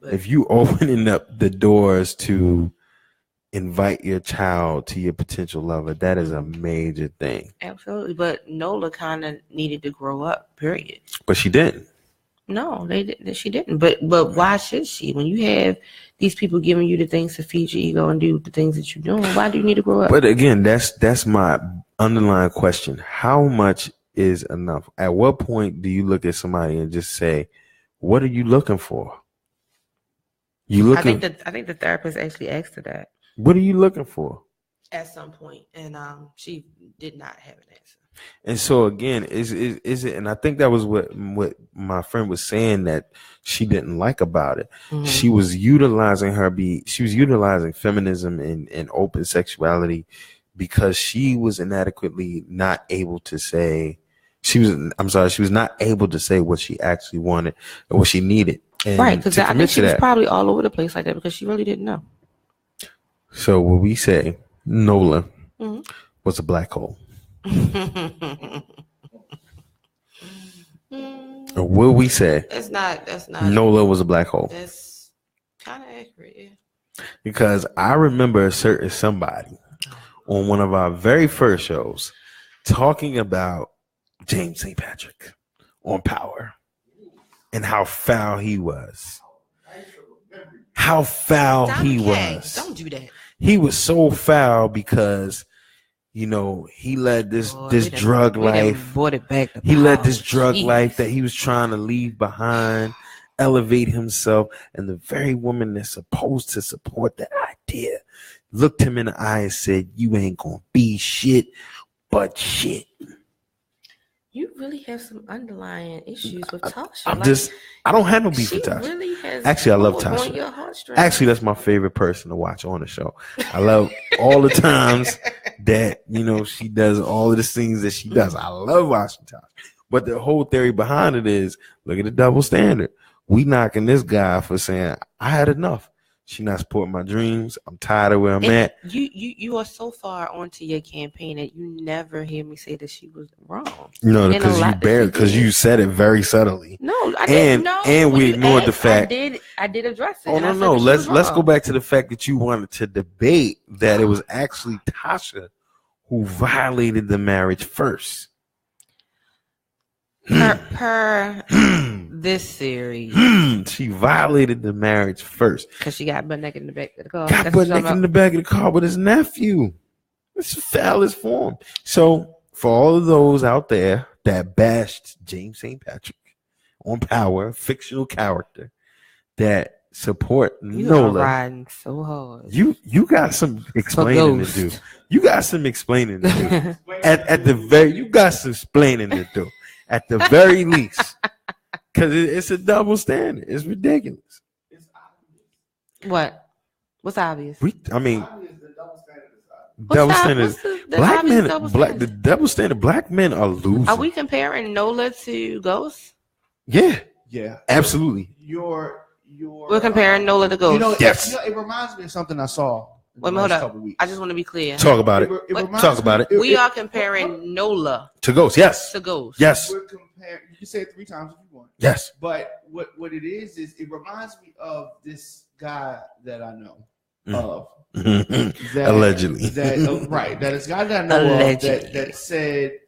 if you opening up the doors to invite your child to your potential lover, that is a major thing. Absolutely. But Nola kind of needed to grow up, period. But she didn't. No, she didn't. But why should she? When you have these people giving you the things to feed your ego and do the things that you're doing, why do you need to grow up? But again, that's my underlying question. How much is enough? At what point do you look at somebody and just say, what are you looking for? I think the therapist actually asked her that. What are you looking for? At some point, and she did not have an answer. And so again, is it? And I think that was what my friend was saying that she didn't like about it. She was utilizing feminism and open sexuality because she was inadequately not able to say. She was not able to say what she actually wanted or what she needed. And right, because I think she was probably all over the place like that because she really didn't know. So when we say Nola was a black hole, or will we say that's not Nola was a black hole? That's kind of accurate, yeah. Because I remember a certain somebody on one of our very first shows talking about James St. Patrick on Power and how foul he was. How foul he was. Don't do that. He was so foul because, you know, he led this drug life. He led this drug life that he was trying to leave behind, elevate himself. And the very woman that's supposed to support that idea looked him in the eye and said, you ain't gonna be shit. But shit. You really have some underlying issues with Tasha. I don't have no beef with Tasha. Really has actually, I love Tasha. Actually, that's my favorite person to watch on the show. I love all the times that, she does all of the things that she does. I love watching Tasha. But the whole theory behind it is, look at the double standard. We knocking this guy for saying, I had enough. She not supporting my dreams. I'm tired of where I'm at. You are so far onto your campaign that you never hear me say that she was wrong. No, because you said it very subtly. No, I didn't know. And we ignored the fact. I did address it. Oh no. Let's go back to the fact that you wanted to debate that it was actually Tasha who violated the marriage first. Per this series, she violated the marriage first because she got butt naked in the back of the car. Got butt naked in the back of the car with his nephew. It's foul form. So for all of those out there that bashed James St. Patrick on Power, fictional character that support Nola, riding so hard. You got some explaining to do. You got some explaining to do. You got some explaining to do. At the very least, because it's a double standard. It's ridiculous. It's obvious. What? What's obvious? The double standard. Black men. The double standard. Black men are losing. Are we comparing Nola to Ghost? Yeah. Yeah. Absolutely. We're comparing Nola to Ghost. Yes. It reminds me of something I saw. Wait, hold up. I just want to be clear. Talk about it. Talk about it. We are comparing Nola to Ghost. Yes. To Ghost. Yes. We're comparing. You can say it 3 times if you want. Yes. But what it is it reminds me of this guy that I know of. That, allegedly. Right. That is a guy that I know of that said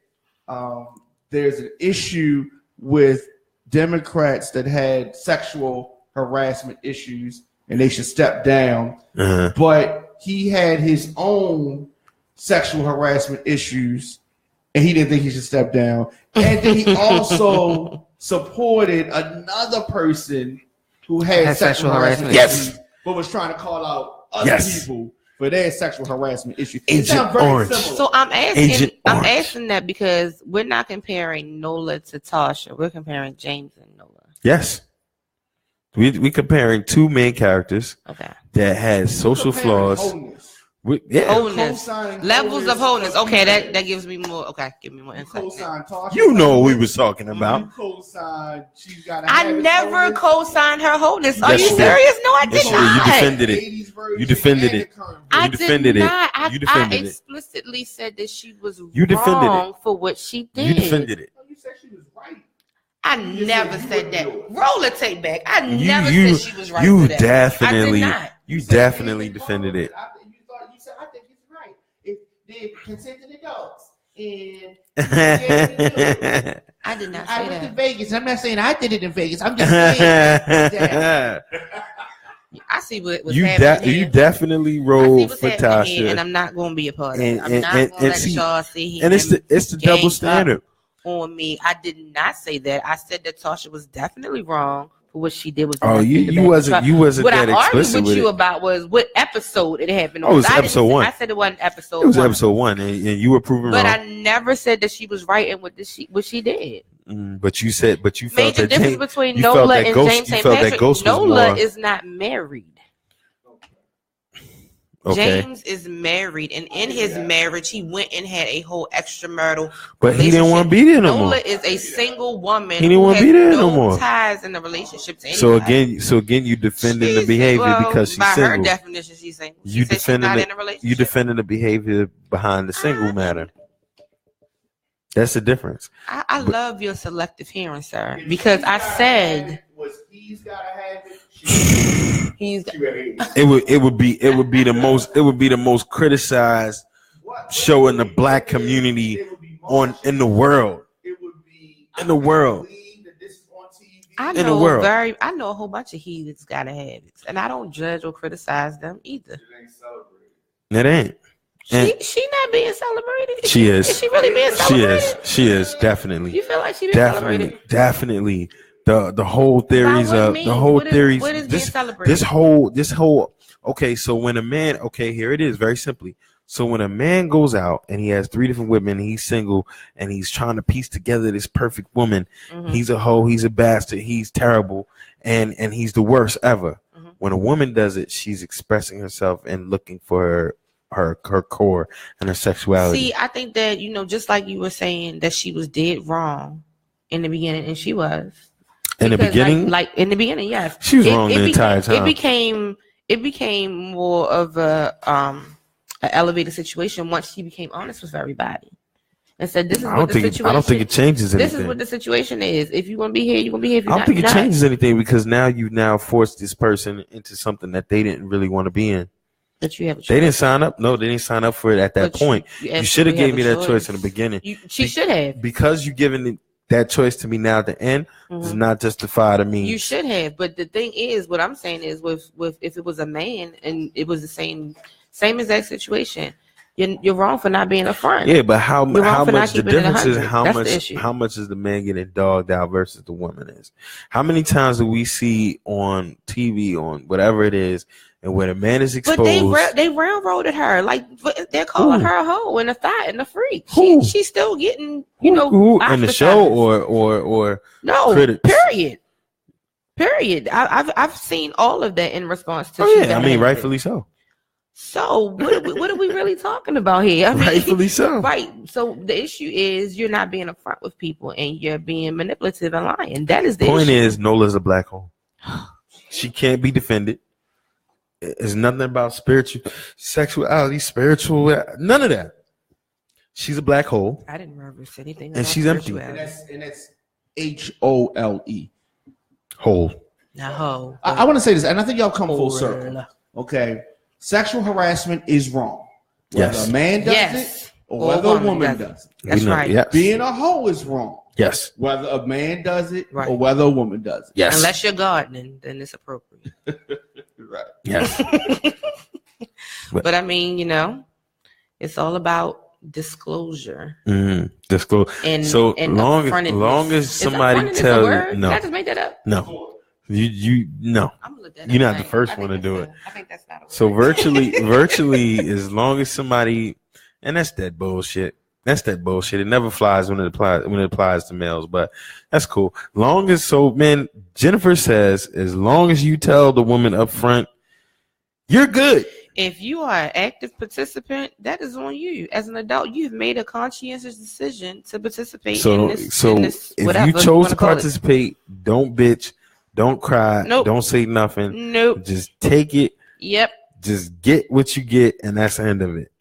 there's an issue with Democrats that had sexual harassment issues and they should step down. But he had his own sexual harassment issues, and he didn't think he should step down. And then he also supported another person who had sexual harassment issues, but was trying to call out other people for their sexual harassment issues. Agent Orange. So I'm asking that because we're not comparing Nola to Tasha. We're comparing James and Nola. Yes. We comparing 2 main characters that had social flaws. Wholeness. Wholeness. Levels of wholeness. Okay, that gives me more. Okay, give me more insight. You know what we was talking about. I never co-signed her wholeness. Are you serious? No, I did not. You defended it. You defended it. I did not. I explicitly said that she was wrong for what she did. You defended it. You said she was right. I never said that. Roll the tape back. I never said she was right. You definitely defended it. You said I think it's right. If they consented adults and I did not say that. I went to Vegas. I'm not saying I did it in Vegas. I'm just saying that. I see what's happening. You definitely rolled for Tasha, and I'm not going to be a part of it. I'm not going to let y'all see him. And it's the double standard. On me, I did not say that. I said that Tasha was definitely wrong for what she did. You wasn't what that I explicit argued with you it. About was what episode it happened on. Oh, it was episode 1. I said it wasn't episode 1. It was episode 1, and you were proven wrong. But I never said that she was right in what she did. But you felt major difference between Nola and James St. Patrick. Nola is not married. Okay. James is married, and in his marriage, he went and had a whole extramarital. But he didn't want to be there no more. Nola is a single woman. He didn't want to be there no more. Ties in the relationship to anybody. So again, you defending the behavior because she's by single. By her definition, she's single. You defending the behavior behind the single matter. That's the difference. I love your selective hearing, sir, because I said he's gotta have it. It would be the most criticized show in the black community in the world. In the world. I know a whole bunch of heathens gotta have it, and I don't judge or criticize them either. It ain't. She not being celebrated. She is. Is she really being celebrated? She is definitely. You feel like she being celebrated? Definitely. The whole theories of the whole theories. What is being celebrated? This whole. Okay, so when a man. Okay, here it is. Very simply. So when a man goes out and he has 3 different women, and he's single, and he's trying to piece together this perfect woman, he's a hoe, he's a bastard, he's terrible, and he's the worst ever. When a woman does it, she's expressing herself and looking for her core and her sexuality. See, I think that, just like you were saying that she was dead wrong in the beginning, and she was. In the beginning? Like in the beginning, yes. She was wrong the entire time. It became more of a elevated situation once she became honest with everybody and said, "This is what the situation." I don't think it changes anything. This is what the situation is. If you want to be here, you're gonna be here. I don't think it changes anything, because now you've forced this person into something that they didn't really want to be in. That you have a choice. They didn't sign up. No, they didn't sign up for it at that point. You should have gave me that choice in the beginning. She should have. Because you given that choice to me now at the end does not justify to me. You should have. But the thing is, what I'm saying is, with if it was a man and it was the same exact situation, you're wrong for not being upfront. Yeah, but how much the difference is how much is the man getting dogged out versus the woman is. How many times do we see on TV, on whatever it is, and when a man is exposed, but they railroaded her, like they're calling her a hoe and a thot and a freak. She's still getting, in the show or no critics. Period. I've seen all of that in response to. Oh yeah, I mean, rightfully so. So what are we really talking about here? I mean, rightfully so. Right. So the issue is you're not being upfront with people and you're being manipulative and lying. That is the point. Issue. Is Nola's a black hole. She can't be defended. It's nothing about sexuality, none of that. She's a black hole. I didn't reference anything. And she's empty. And that's HOLE. Hole. Not hoe. I want to say this, and I think y'all come full circle. Okay. Sexual harassment is wrong. Whether a man does it or whether a woman does it. That's right. Yes. Being a hoe is wrong. Yes. Whether a man does it or whether a woman does it. Yes. Unless you're gardening, then it's appropriate. Right. Yes. But I mean, it's all about disclosure. Disclosure. And long as somebody tells you, no. Did I just make that up? No. You no. You're not the first one to do it. I think that's not. So virtually, as long as somebody, and that's that bullshit. That's that bullshit. It never flies when it applies to males, but that's cool. Jennifer says, as long as you tell the woman up front, you're good. If you are an active participant, that is on you. As an adult, you've made a conscientious decision to participate in this. If you chose to participate, don't bitch, don't cry, don't say nothing. Nope. Just take it. Yep. Just get what you get, and that's the end of it.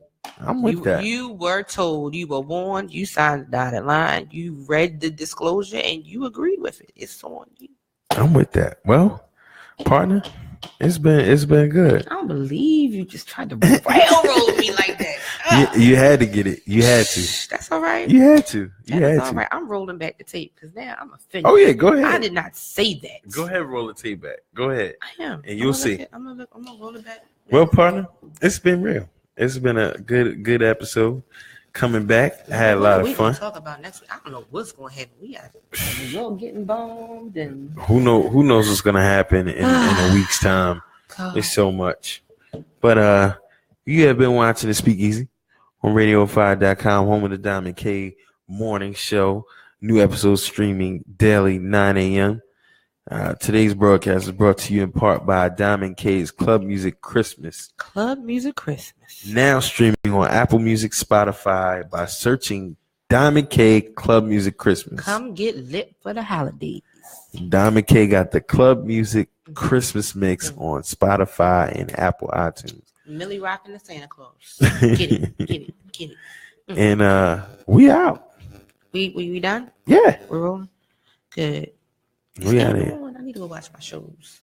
I'm with that. You were told, you were warned, you signed the dotted line, you read the disclosure, and you agreed with it. It's on you. I'm with that. Well, partner, it's been good. I don't believe you just tried to railroad me like that. You had to get it. You had to. That's all right. You had to. That's all right. I'm rolling back the tape because now I'm offended. Oh yeah, go ahead. I did not say that. Go ahead, roll the tape back. Go ahead. I am, and you'll see. I'm gonna roll it back. Well, partner, it's been real. It's been a good episode. Coming back, I had a lot of fun. Talk about next week. I don't know what's going to happen. We got New York getting bombed, and who knows what's going to happen in a week's time. There's so much. But you have been watching the Speakeasy on RadioOnFire.com, home of the Diamond K Morning Show. New episodes streaming daily, 9 a.m. Today's broadcast is brought to you in part by Diamond K's Club Music Christmas. Club Music Christmas. Now streaming on Apple Music, Spotify by searching Diamond K Club Music Christmas. Come get lit for the holidays. Diamond K got the Club Music Christmas mix on Spotify and Apple iTunes. Millie rocking the Santa Claus. Get it. And we out. We done? Yeah. We're rolling? Good. We out here. I need to go watch my shows.